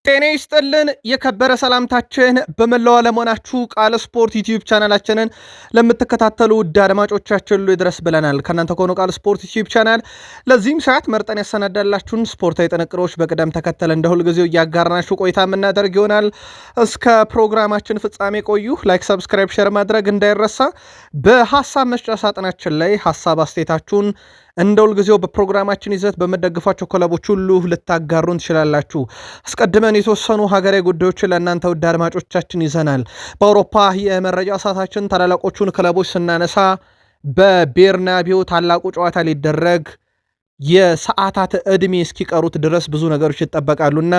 ጤና ይስጥልን የከበረ ሰላምታችን በመላው ዓለም ሆናችሁ ቃል ስፖርት ዩቲዩብ ቻናላችንን ለምትከታተሉ ውድ አድማጮቻችን ሁሉ ይድረስ ብለናል። ከእናንተ ከሆነ ቃል ስፖርት ዩቲዩብ ቻናል ለዚህም ሰዓት መርጠን ያሰናዳላችሁን ስፖርታዊ ጥንቅሮች በቅደም ተከተል እንደ ሁልጊዜው እያጋራናችሁ ቆይታ የምናደርግ ይሆናል። እስከ ፕሮግራማችን ፍጻሜ ቆዩ። ላይክ፣ ሰብስክራይብ፣ ሼር ማድረግ እንዳይረሳ። በሐሳብ መስጫ ሳጥናችን ላይ ሐሳብ አስተያየታችሁን እንደ ሁልጊዜው በፕሮግራማችን ይዘት በመደግፏቸው ክለቦች ሁሉ ልታጋሩን ትችላላችሁ። አስቀድመን የተወሰኑ ሀገራዊ ጉዳዮችን ለእናንተ ውድ አድማጮቻችን ይዘናል። በአውሮፓ የመረጃ ሰዓታችን ታላላቆቹን ክለቦች ስናነሳ በቤርናቢው ታላቁ ጨዋታ ሊደረግ የሰዓታት ዕድሜ እስኪቀሩት ድረስ ብዙ ነገሮች ይጠበቃሉና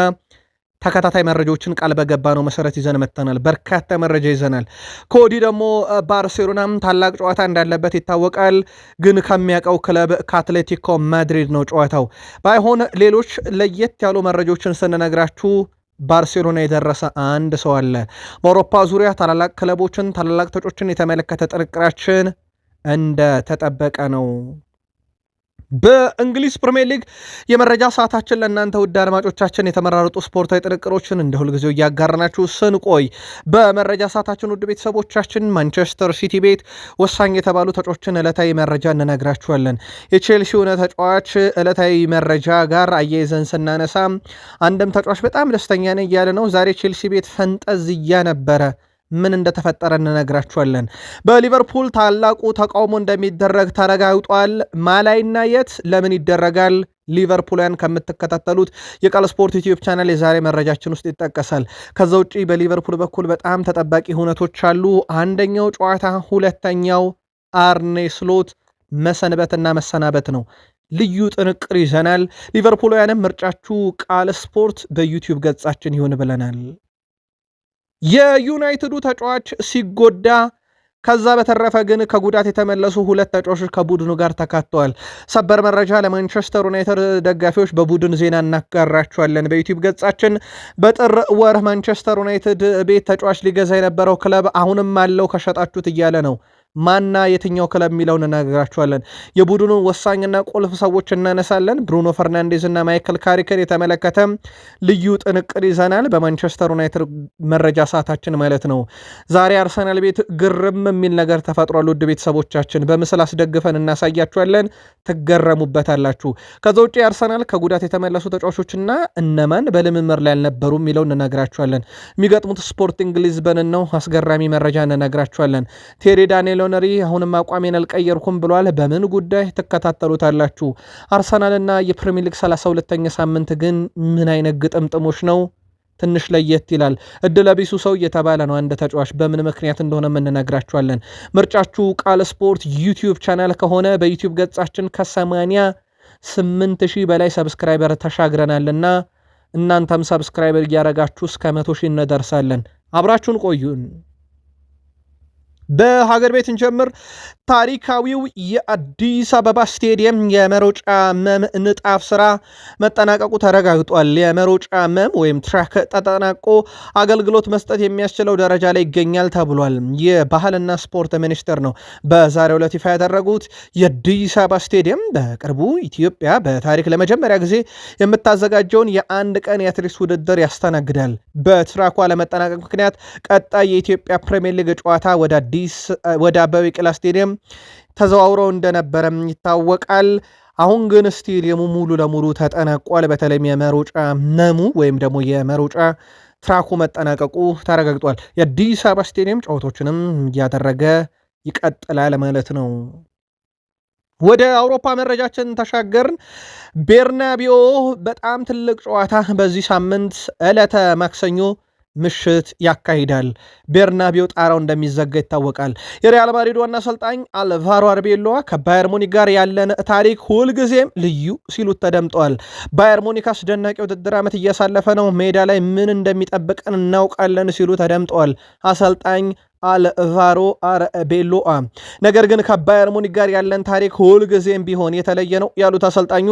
ተከታታይ መረጃዎችን ቃል በገባ ነው መሰረት ይዘን መጥተናል። በርካታ መረጃ ይዘናል። ከወዲህ ደግሞ ባርሴሎናም ታላቅ ጨዋታ እንዳለበት ይታወቃል። ግን ከሚያውቀው ክለብ ከአትሌቲኮ ማድሪድ ነው ጨዋታው። ባይሆን ሌሎች ለየት ያሉ መረጃዎችን ስንነግራችሁ ባርሴሎና የደረሰ አንድ ሰው አለ። በአውሮፓ ዙሪያ ታላላቅ ክለቦችን ታላላቅ ተጫዋቾችን የተመለከተ ጥንቅራችን እንደ ተጠበቀ ነው። በእንግሊዝ ፕሪሚየር ሊግ የመረጃ ሰዓታችን ለእናንተ ውድ አድማጮቻችን የተመራረጡ ስፖርታዊ ጥንቅሮችን እንደ ሁልጊዜው እያጋራናችሁ ስንቆይ በመረጃ ሰዓታችን ውድ ቤተሰቦቻችን ማንቸስተር ሲቲ ቤት ወሳኝ የተባሉ ተጫዋቾችን ዕለታዊ መረጃ እንነግራችኋለን። የቼልሲው ተጫዋች ዕለታዊ መረጃ ጋር አያይዘን ስናነሳ አንድም ተጫዋች በጣም ደስተኛ ነኝ እያለ ነው። ዛሬ ቼልሲ ቤት ፈንጠዝያ ነበረ። ምን እንደተፈጠረ እንነግራችኋለን። በሊቨርፑል ታላቁ ተቃውሞ እንደሚደረግ ተረጋግጧል። ማላይና የት ለምን ይደረጋል? ሊቨርፑልያን ከምትከታተሉት የቃል ስፖርት ዩቲዩብ ቻናል የዛሬ መረጃችን ውስጥ ይጠቀሳል። ከዛ ውጪ በሊቨርፑል በኩል በጣም ተጠባቂ ሁነቶች አሉ። አንደኛው ጨዋታ፣ ሁለተኛው አርኔ ስሎት መሰንበትና መሰናበት ነው። ልዩ ጥንቅር ይዘናል። ሊቨርፑልያንም ምርጫችሁ ቃል ስፖርት በዩቲዩብ ገጻችን ይሁን ብለናል። የዩናይትዱ ተጫዋች ሲጎዳ ከዛ በተረፈ ግን ከጉዳት የተመለሱ ሁለት ተጫዋቾች ከቡድኑ ጋር ተካተዋል። ሰበር መረጃ ለማንቸስተር ዩናይትድ ደጋፊዎች በቡድን ዜና እናጋራቸዋለን በዩቲዩብ ገጻችን። በጥር ወር ማንቸስተር ዩናይትድ ቤት ተጫዋች ሊገዛ የነበረው ክለብ አሁንም አለው ከሸጣችሁት እያለ ነው። ማና የትኛው ክለብ የሚለውን እናገራችኋለን። የቡድኑ ወሳኝና ቁልፍ ሰዎች እናነሳለን። ብሩኖ ፈርናንዴዝ እና ማይክል ካሪክን የተመለከተ ልዩ ጥንቅር ይዘናል በማንቸስተር ዩናይትድ መረጃ ሰዓታችን ማለት ነው። ዛሬ አርሰናል ቤት ግርም የሚል ነገር ተፈጥሯል። ውድ ቤተሰቦቻችን በምስል አስደግፈን እናሳያችኋለን፣ ትገረሙበታላችሁ። ከዛ ውጭ አርሰናል ከጉዳት የተመለሱ ተጫዋቾችና እነማን በልምምር ላይ ያልነበሩ የሚለውን እነግራችኋለን። የሚገጥሙት ስፖርቲንግ ሊዝበንን ነው። አስገራሚ መረጃ እነግራችኋለን። ቴሪ ዳንኤል ሎነሪ አሁንም አቋሜን አልቀየርኩም ብሏል። በምን ጉዳይ ትከታተሉታላችሁ? አርሰናልና የፕሪሚየር ሊግ 32ኛ ሳምንት ግን ምን አይነት ግጥምጥሞች ነው? ትንሽ ለየት ይላል። እድለቢሱ ሰው እየተባለ ነው አንድ ተጫዋች። በምን ምክንያት እንደሆነ የምንነግራችኋለን። ምርጫችሁ ቃል ስፖርት ዩቲዩብ ቻናል ከሆነ በዩቲዩብ ገጻችን ከ88,000 በላይ ሰብስክራይበር ተሻግረናልና እናንተም ሰብስክራይበር እያረጋችሁ እስከ 100,000 እንደርሳለን። አብራችሁን ቆዩን። በሀገር ቤት እንጀምር። ታሪካዊው የአዲስ አበባ ስቴዲየም የመሮጫ መም ንጣፍ ስራ መጠናቀቁ ተረጋግጧል። የመሮጫ መም ወይም ትራክ ተጠናቆ አገልግሎት መስጠት የሚያስችለው ደረጃ ላይ ይገኛል ተብሏል። የባህልና ስፖርት ሚኒስቴር ነው በዛሬው ዕለት ይፋ ያደረጉት። የአዲስ አበባ ስቴዲየም በቅርቡ ኢትዮጵያ በታሪክ ለመጀመሪያ ጊዜ የምታዘጋጀውን የአንድ ቀን የአትሌቲክስ ውድድር ያስተናግዳል። በትራኩ አለመጠናቀቅ ምክንያት ቀጣይ የኢትዮጵያ ፕሪሚየር ሊግ ጨዋታ ወደ አበበ ቢቂላ ስቴዲየም ተዘዋውረው እንደነበረም ይታወቃል። አሁን ግን ስቴዲየሙ ሙሉ ለሙሉ ተጠናቋል። በተለይም የመሮጫ መሙ ወይም ደግሞ የመሮጫ ትራኩ መጠናቀቁ ተረጋግጧል። የአዲስ አበባ ስቴዲየም ጨዋታዎችንም እያደረገ ይቀጥላል ማለት ነው። ወደ አውሮፓ መረጃችን ተሻገርን። ቤርናቢዮ በጣም ትልቅ ጨዋታ በዚህ ሳምንት ዕለተ ማክሰኞ ምሽት ያካሂዳል። ቤርናቢው ጣራው እንደሚዘጋ ይታወቃል። የሪያል ማድሪድ ዋና አሰልጣኝ አልቫሮ አርቤሎዋ ከባየር ሙኒክ ጋር ያለን ታሪክ ሁልጊዜም ልዩ ሲሉት ተደምጠዋል። ባየር ሙኒክ አስደናቂ ውድድር ዓመት እያሳለፈ ነው፣ ሜዳ ላይ ምን እንደሚጠብቀን እናውቃለን ሲሉ ተደምጠዋል አሰልጣኝ አልቫሮ አርቤሎዋ። ነገር ግን ከባየር ሙኒክ ጋር ያለን ታሪክ ሁልጊዜም ቢሆን የተለየ ነው ያሉት አሰልጣኙ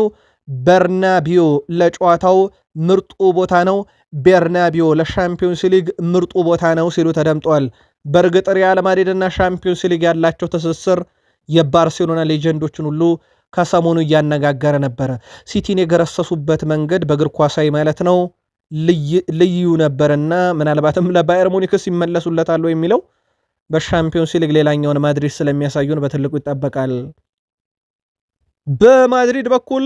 ቤርናቢዮ ለጨዋታው ምርጡ ቦታ ነው፣ ቤርናቢዮ ለሻምፒዮንስ ሊግ ምርጡ ቦታ ነው ሲሉ ተደምጠዋል። በእርግጥ ሪያል ማድሪድና ሻምፒዮንስ ሊግ ያላቸው ትስስር የባርሴሎና ሌጀንዶችን ሁሉ ከሰሞኑ እያነጋገረ ነበረ። ሲቲን የገረሰሱበት መንገድ በእግር ኳሳዊ ማለት ነው ልዩ ነበርና ምናልባትም ለባየር ሙኒክስ ይመለሱለታል የሚለው በሻምፒዮንስ ሊግ ሌላኛውን ማድሪድ ስለሚያሳዩን በትልቁ ይጠበቃል። በማድሪድ በኩል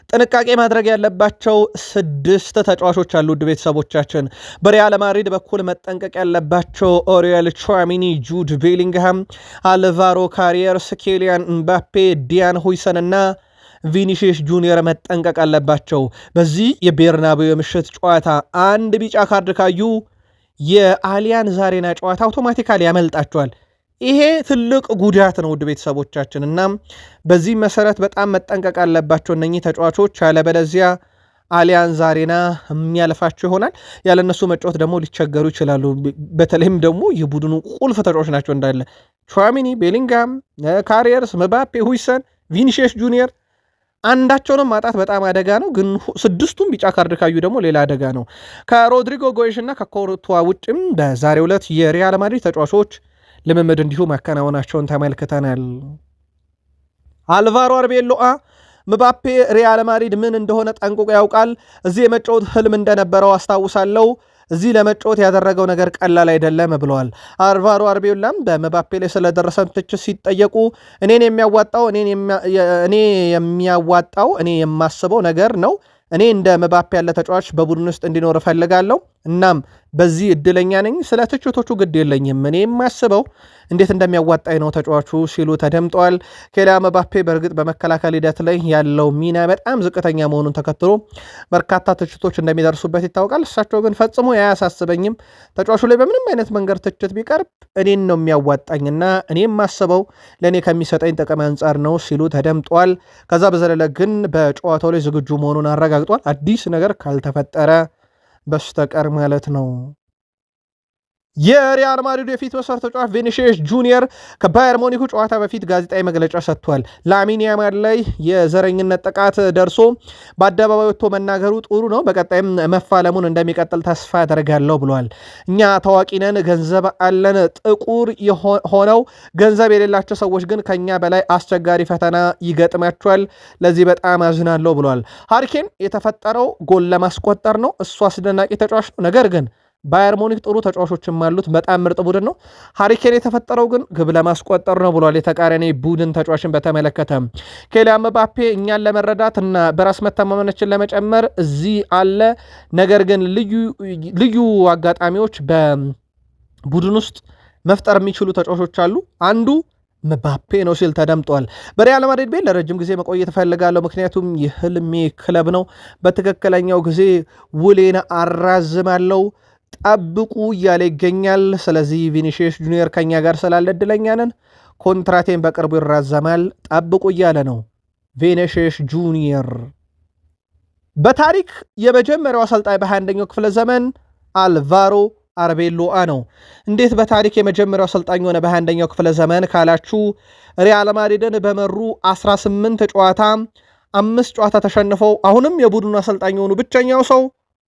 ጥንቃቄ ማድረግ ያለባቸው 6 ተጫዋቾች አሉ። ውድ ቤተሰቦቻችን በሪያል ማድሪድ በኩል መጠንቀቅ ያለባቸው ኦሪየል ቹዋሚኒ፣ ጁድ ቤሊንግሃም፣ አልቫሮ ካሪየርስ፣ ኬሊያን ምባፔ፣ ዲያን ሁይሰን እና ቪኒሺየስ ጁኒየር መጠንቀቅ አለባቸው። በዚህ የቤርናቤው የምሽት ጨዋታ አንድ ቢጫ ካርድ ካዩ የአሊያንዝ አሬና ጨዋታ አውቶማቲካሊ ያመልጣቸዋል። ይሄ ትልቅ ጉዳት ነው ውድ ቤተሰቦቻችን። እናም በዚህ መሰረት በጣም መጠንቀቅ አለባቸው እነኚህ ተጫዋቾች፣ ያለበለዚያ አሊያንዝ አሬና የሚያልፋቸው ይሆናል። ያለነሱ መጫወት ደግሞ ሊቸገሩ ይችላሉ። በተለይም ደግሞ የቡድኑ ቁልፍ ተጫዋቾች ናቸው እንዳለ ቹዋሚኒ፣ ቤሊንጋም፣ ካሪየርስ፣ ምባፔ፣ ሁይሰን፣ ቪኒሺየስ ጁኒየር አንዳቸውንም ማጣት በጣም አደጋ ነው። ግን 6ቱም ቢጫ ካርድ ካዩ ደግሞ ሌላ አደጋ ነው። ከሮድሪጎ ጎይሽ እና ከኮርቷ ውጭም በዛሬው ዕለት የሪያል ማድሪድ ተጫዋቾች ልምምድ እንዲሁ ማከናወናቸውን ተመልክተናል። አልቫሮ አርቤሎአ ምባፔ ሪያል ማድሪድ ምን እንደሆነ ጠንቅቆ ያውቃል። እዚህ የመጫወት ህልም እንደነበረው አስታውሳለሁ። እዚህ ለመጫወት ያደረገው ነገር ቀላል አይደለም ብለዋል። አልቫሮ አርቤሎአም በምባፔ ላይ ስለደረሰ ትችት ሲጠየቁ እኔ የማስበው ነገር ነው። እኔ እንደ ምባፔ ያለ ተጫዋች በቡድን ውስጥ እንዲኖር እፈልጋለሁ። እናም በዚህ እድለኛ ነኝ። ስለ ትችቶቹ ግድ የለኝም። እኔ የማስበው እንዴት እንደሚያዋጣኝ ነው ተጫዋቹ ሲሉ ተደምጠዋል። ኬሊያን ምባፔ በእርግጥ በመከላከል ሂደት ላይ ያለው ሚና በጣም ዝቅተኛ መሆኑን ተከትሎ በርካታ ትችቶች እንደሚደርሱበት ይታወቃል። እሳቸው ግን ፈጽሞ አያሳስበኝም፣ ተጫዋቹ ላይ በምንም አይነት መንገድ ትችት ቢቀርብ እኔን ነው የሚያዋጣኝና እኔ የማስበው ለእኔ ከሚሰጠኝ ጥቅም አንጻር ነው ሲሉ ተደምጠዋል። ከዛ በዘለለ ግን በጨዋታው ላይ ዝግጁ መሆኑን አረጋግጧል። አዲስ ነገር ካልተፈጠረ በስተቀር ማለት ነው። የሪያል ማድሪድ የፊት መስመር ተጫዋች ቪኒሺየስ ጁኒየር ከባየር ሙኒኩ ጨዋታ በፊት ጋዜጣዊ መግለጫ ሰጥቷል። ላሚን ያማል ላይ የዘረኝነት ጥቃት ደርሶ በአደባባይ ወጥቶ መናገሩ ጥሩ ነው፣ በቀጣይም መፋለሙን እንደሚቀጥል ተስፋ አደርጋለሁ ብሏል። እኛ ታዋቂ ነን፣ ገንዘብ አለን፣ ጥቁር ሆነው ገንዘብ የሌላቸው ሰዎች ግን ከኛ በላይ አስቸጋሪ ፈተና ይገጥማቸዋል፣ ለዚህ በጣም አዝናለሁ ብሏል። ሃሪኬን የተፈጠረው ጎል ለማስቆጠር ነው። እሱ አስደናቂ ተጫዋች ነው፣ ነገር ግን ባየር ሙኒክ ጥሩ ተጫዋቾችም አሉት፣ በጣም ምርጥ ቡድን ነው። ሃሪኬን የተፈጠረው ግን ግብ ለማስቆጠር ነው ብሏል። የተቃራኒ ቡድን ተጫዋችን በተመለከተ ኬሊያን ምባፔ እኛን ለመረዳት እና በራስ መተማመናችን ለመጨመር እዚህ አለ፣ ነገር ግን ልዩ አጋጣሚዎች በቡድን ውስጥ መፍጠር የሚችሉ ተጫዋቾች አሉ፣ አንዱ ምባፔ ነው ሲል ተደምጧል። በሪያል ማድሪድ ቤት ለረጅም ጊዜ መቆየት እፈልጋለሁ፣ ምክንያቱም የህልሜ ክለብ ነው። በትክክለኛው ጊዜ ውሌን አራዝማለሁ፣ ጠብቁ እያለ ይገኛል። ስለዚህ ቪኒሺየስ ጁኒየር ከኛ ጋር ስላለ እድለኛ ነን፣ ኮንትራቴን በቅርቡ ይራዘማል፣ ጠብቁ እያለ ነው ቪኒሺየስ ጁኒየር። በታሪክ የመጀመሪያው አሰልጣኝ በ21ኛው ክፍለ ዘመን አልቫሮ አርቤሎአ ነው። እንዴት በታሪክ የመጀመሪያው አሰልጣኝ ሆነ በ21ኛው ክፍለ ዘመን ካላችሁ ሪያል ማድሪድን በመሩ 18 ጨዋታ 5 ጨዋታ ተሸንፈው አሁንም የቡድኑ አሰልጣኝ የሆኑ ብቸኛው ሰው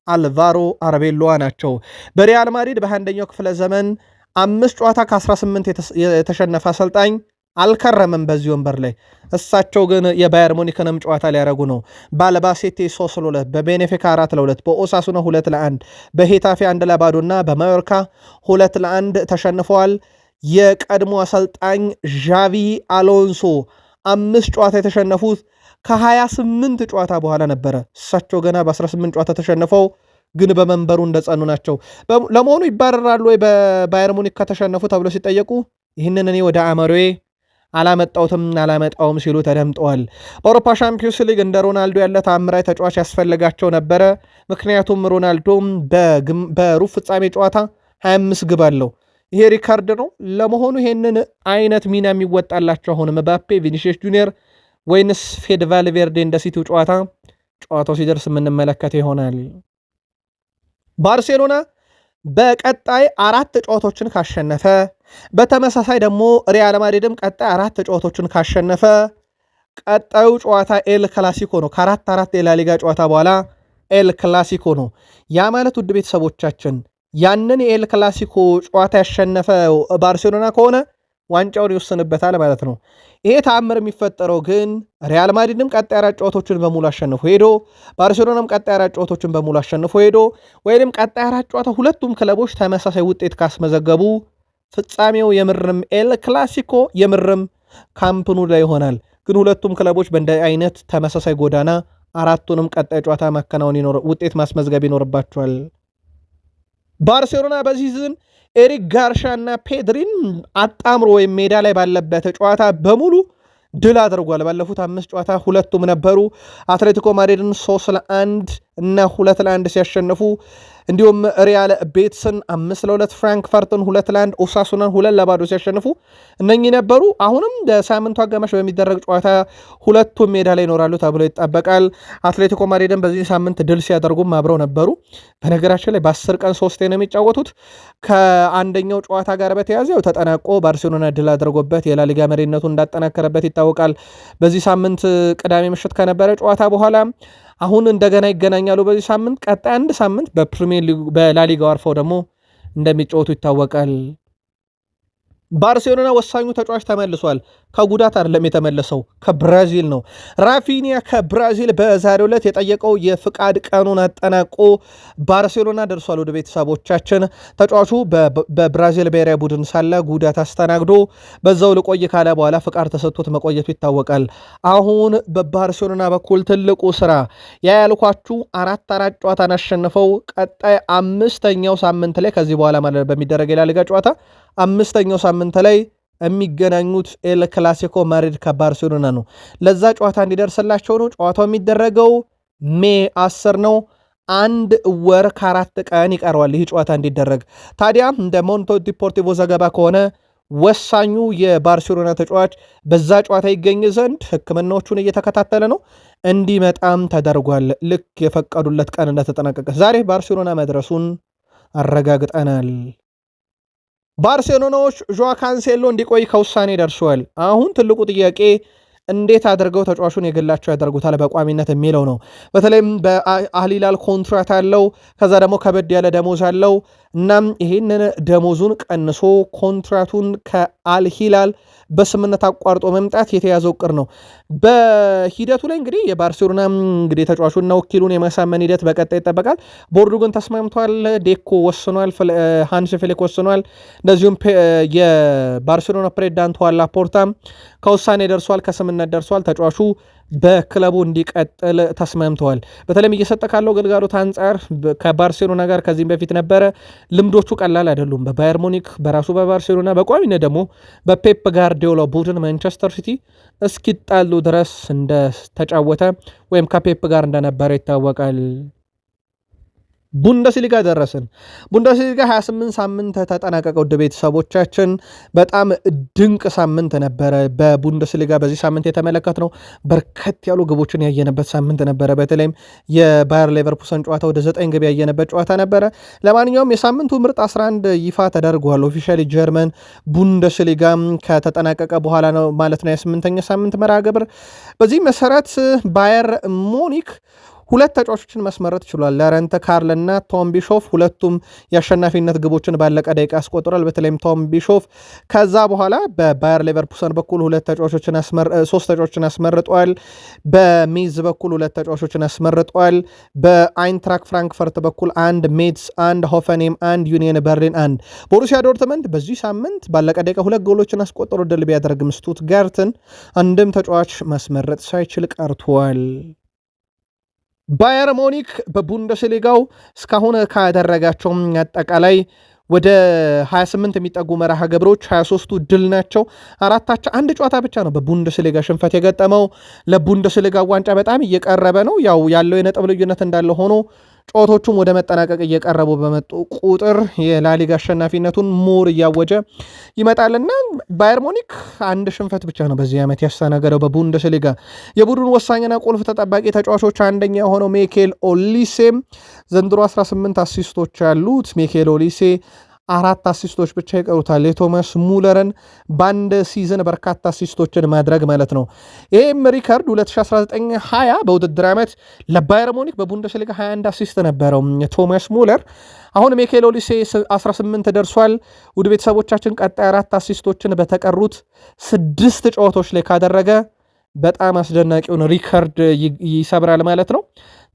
አልቫሮ አርቤሎአ ናቸው። በሪያል ማድሪድ በ21ኛው ክፍለ ዘመን 5 ጨዋታ ከ18 የተሸነፈ አሰልጣኝ አልከረምም በዚህ ወንበር ላይ። እሳቸው ግን የባየር ሙኒክንም ጨዋታ ሊያረጉ ነው። በአልባሴቴ 3-2፣ በቤኔፊካ 4-2፣ በኦሳሱና 2-1፣ በሄታፌ 1-0 እና በማዮርካ 2-1 ተሸንፈዋል። የቀድሞ አሰልጣኝ ዣቪ አሎንሶ 5 ጨዋታ የተሸነፉት ከ28 ጨዋታ በኋላ ነበረ። እሳቸው ገና በ18 ጨዋታ ተሸንፈው ግን በመንበሩ እንደጸኑ ናቸው። ለመሆኑ ይባረራሉ ወይ በባየር ሙኒክ ከተሸነፉ ተብሎ ሲጠየቁ ይህንን እኔ ወደ አእምሮዬ አላመጣውም ሲሉ ተደምጠዋል። በአውሮፓ ሻምፒዮንስ ሊግ እንደ ሮናልዶ ያለ ተአምራዊ ተጫዋች ያስፈልጋቸው ነበረ። ምክንያቱም ሮናልዶም በሩብ ፍጻሜ ጨዋታ 25 ግብ አለው። ይሄ ሪካርድ ነው። ለመሆኑ ይሄንን አይነት ሚና የሚወጣላቸው አሁን ምባፔ፣ ቪኒሺየስ ጁኒየር ወይንስ ፌድ ቫልቬርዴ እንደ ሲቲው ጨዋታው ሲደርስ የምንመለከት ይሆናል። ባርሴሎና በቀጣይ 4 ጨዋታዎችን ካሸነፈ፣ በተመሳሳይ ደግሞ ሪያል ማድሪድም ቀጣይ 4 ጨዋታዎችን ካሸነፈ ቀጣዩ ጨዋታ ኤል ክላሲኮ ነው። ከ4 የላሊጋ ጨዋታ በኋላ ኤል ክላሲኮ ነው። ያ ማለት ውድ ቤተሰቦቻችን ያንን የኤል ክላሲኮ ጨዋታ ያሸነፈ ባርሴሎና ከሆነ ዋንጫውን ይወስንበታል ማለት ነው። ይሄ ተአምር የሚፈጠረው ግን ሪያል ማድሪድም ቀጣይ 4 ጨዋታዎችን በሙሉ አሸንፎ ሄዶ ባርሴሎናም ቀጣይ 4 ጨዋታዎችን በሙሉ አሸንፎ ሄዶ ወይንም ቀጣይ 4 ጨዋታ ሁለቱም ክለቦች ተመሳሳይ ውጤት ካስመዘገቡ ፍጻሜው የምርም ኤል ክላሲኮ የምርም ካምፕኑ ላይ ይሆናል። ግን ሁለቱም ክለቦች በእንደ አይነት ተመሳሳይ ጎዳና አራቱንም ቀጣይ ጨዋታ ማከናወን ውጤት ማስመዝገብ ይኖርባቸዋል። ባርሴሎና በዚህ ሲዝን ኤሪክ ጋርሻ እና ፔድሪን አጣምሮ ወይም ሜዳ ላይ ባለበት ጨዋታ በሙሉ ድል አድርጓል። ባለፉት 5 ጨዋታ ሁለቱም ነበሩ። አትሌቲኮ ማድሪድን 3-1 እና 2-1 ሲያሸንፉ እንዲሁም ሪያል ቤትስን 5-2 ፍራንክፈርትን 2-1 ኦሳሱናን 2-0 ሲያሸንፉ እነኚህ ነበሩ። አሁንም በሳምንቱ አጋማሽ በሚደረግ ጨዋታ ሁለቱም ሜዳ ላይ ይኖራሉ ተብሎ ይጠበቃል። አትሌቲኮ ማድሪድን በዚህ ሳምንት ድል ሲያደርጉም አብረው ነበሩ። በነገራችን ላይ በ10 ቀን 3 ነው የሚጫወቱት። ከአንደኛው ጨዋታ ጋር በተያዘው ተጠናቆ ባርሴሎና ድል አድርጎበት የላሊጋ መሪነቱን እንዳጠናከረበት ይታወቃል። በዚህ ሳምንት ቅዳሜ ምሽት ከነበረ ጨዋታ በኋላ አሁን እንደገና ይገናኛሉ። በዚህ ሳምንት ቀጣይ አንድ ሳምንት በፕሪሚየር ሊግ በላሊጋው አርፈው ደግሞ እንደሚጫወቱ ይታወቃል። ባርሴሎና ወሳኙ ተጫዋች ተመልሷል። ከጉዳት አይደለም የተመለሰው፣ ከብራዚል ነው። ራፊኒያ ከብራዚል በዛሬው ዕለት የጠየቀው የፍቃድ ቀኑን አጠናቆ ባርሴሎና ደርሷል። ወደ ቤተሰቦቻችን ተጫዋቹ በብራዚል ብሔራዊ ቡድን ሳለ ጉዳት አስተናግዶ በዛው ልቆይ ካለ በኋላ ፍቃድ ተሰጥቶት መቆየቱ ይታወቃል። አሁን በባርሴሎና በኩል ትልቁ ስራ ያልኳችሁ 4 ጨዋታን አሸንፈው ቀጣይ 5ኛው ሳምንት ላይ ከዚህ በኋላ ማለት በሚደረግ የላሊጋ ጨዋታ 5ኛው ሳምንት ላይ የሚገናኙት ኤል ክላሲኮ ማድሪድ ከባርሴሎና ነው። ለዛ ጨዋታ እንዲደርስላቸው ነው። ጨዋታው የሚደረገው ሜይ 10 ነው። 1 ወር ከ4 ቀን ይቀረዋል ይህ ጨዋታ እንዲደረግ። ታዲያ እንደ ሞንቶ ዲፖርቲቮ ዘገባ ከሆነ ወሳኙ የባርሴሎና ተጫዋች በዛ ጨዋታ ይገኝ ዘንድ ሕክምናዎቹን እየተከታተለ ነው። እንዲመጣም ተደርጓል። ልክ የፈቀዱለት ቀን እንደተጠናቀቀ ዛሬ ባርሴሎና መድረሱን አረጋግጠናል። ባርሴሎናዎች ዦዋ ካንሴሎ እንዲቆይ ከውሳኔ ደርሷል። አሁን ትልቁ ጥያቄ እንዴት አድርገው ተጫዋቹን የግላቸው ያደርጉታል በቋሚነት የሚለው ነው። በተለይም በአልሂላል ኮንትራት አለው፣ ከዛ ደግሞ ከበድ ያለ ደሞዝ አለው። እናም ይህንን ደሞዙን ቀንሶ ኮንትራቱን ከአልሂላል በስምነት አቋርጦ መምጣት የተያዘው እቅድ ነው። በሂደቱ ላይ እንግዲህ የባርሴሎና እንግዲህ ተጫዋቹና ወኪሉን የማሳመን ሂደት በቀጣይ ይጠበቃል። ቦርዱ ግን ተስማምቷል። ዴኮ ወስኗል፣ ሃንስ ፌሊክ ወስኗል። እንደዚሁም የባርሴሎና ፕሬዚዳንት ዋላ ፖርታ ከውሳኔ ደርሷል፣ ከስምነት ደርሷል። ተጫዋቹ በክለቡ እንዲቀጥል ተስማምተዋል። በተለይም እየሰጠ ካለው ግልጋሎት አንጻር ከባርሴሎና ጋር ከዚህም በፊት ነበረ። ልምዶቹ ቀላል አይደሉም። በባየር ሙኒክ፣ በራሱ በባርሴሎና፣ በቋሚነት ደግሞ በፔፕ ጋርዲዮላ ቡድን ማንቸስተር ሲቲ እስኪጣሉ ድረስ እንደተጫወተ ወይም ከፔፕ ጋር እንደነበረ ይታወቃል። ቡንደስሊጋ ደረስን። ቡንደስሊጋ 28 ሳምንት ተጠናቀቀ። ውድ ቤተሰቦቻችን በጣም ድንቅ ሳምንት ነበረ። በቡንደስሊጋ በዚህ ሳምንት የተመለከትነው በርከት ያሉ ግቦችን ያየነበት ሳምንት ነበረ። በተለይም የባየር ሌቨርኩሰን ጨዋታ ወደ 9 ግብ ያየነበት ጨዋታ ነበረ። ለማንኛውም የሳምንቱ ምርጥ 11 ይፋ ተደርጓል። ኦፊሻሊ ጀርመን ቡንደስሊጋ ከተጠናቀቀ በኋላ ነው ማለት ነው የ8ኛ ሳምንት መርሃ ግብር። በዚህ መሰረት ባየር ሙኒክ 2 ተጫዋቾችን ማስመረጥ ችሏል። ላረንተ ካርል እና ቶም ቢሾፍ ሁለቱም የአሸናፊነት ግቦችን ባለቀ ደቂቃ አስቆጥሯል። በተለይም ቶም ቢሾፍ ከዛ በኋላ በባየር ሌቨርኩሰን በኩል 3 ተጫዋቾችን አስመርጧል። በሜዝ በኩል 2 ተጫዋቾችን አስመርጧል። በአይንትራክ ፍራንክፈርት በኩል 1፣ ሜትስ 1፣ ሆፈንሄም 1፣ ዩኒየን በርሊን 1። ቦሩሲያ ዶርትመንድ በዚህ ሳምንት ባለቀ ደቂቃ 2 ጎሎችን አስቆጥሮ ድል ቢያደርግም ስቱትጋርትን አንድም ተጫዋች ማስመረጥ ሳይችል ቀርቷል። ባየር ሙኒክ በቡንደስሊጋው እስካሁን ካደረጋቸው አጠቃላይ ወደ 28 የሚጠጉ መርሃ ግብሮች 23ቱ ድል ናቸው። 4 አቻ፣ 1 ጨዋታ ብቻ ነው በቡንደስሊጋ ሽንፈት የገጠመው። ለቡንደስሊጋ ዋንጫ በጣም እየቀረበ ነው። ያው ያለው የነጥብ ልዩነት እንዳለ ሆኖ ጨዋታዎቹም ወደ መጠናቀቅ እየቀረቡ በመጡ ቁጥር የላሊጋ አሸናፊነቱን ሙር እያወጀ ይመጣልና ባየር ሙኒክ 1 ሽንፈት ብቻ ነው በዚህ ዓመት ያስተናገደው በቡንደስሊጋ። የቡድኑ ወሳኝና ቁልፍ ተጠባቂ ተጫዋቾች አንደኛ የሆነው ሚኬል ኦሊሴ ዘንድሮ 18 አሲስቶች ያሉት ሚኬል ኦሊሴ 4 አሲስቶች ብቻ ይቀሩታል የቶማስ ሙለርን በአንድ ሲዝን በርካታ አሲስቶችን ማድረግ ማለት ነው። ይህም ሪከርድ 2019-20 በውድድር ዓመት ለባየር ሙኒክ በቡንደስሊጋ 21 አሲስት ነበረው ቶማስ ሙለር። አሁን ሚኬል ኦሊሴ 18 ደርሷል። ውድ ቤተሰቦቻችን ቀጣይ 4 አሲስቶችን በተቀሩት 6 ጨዋታዎች ላይ ካደረገ በጣም አስደናቂውን ሪከርድ ይሰብራል ማለት ነው።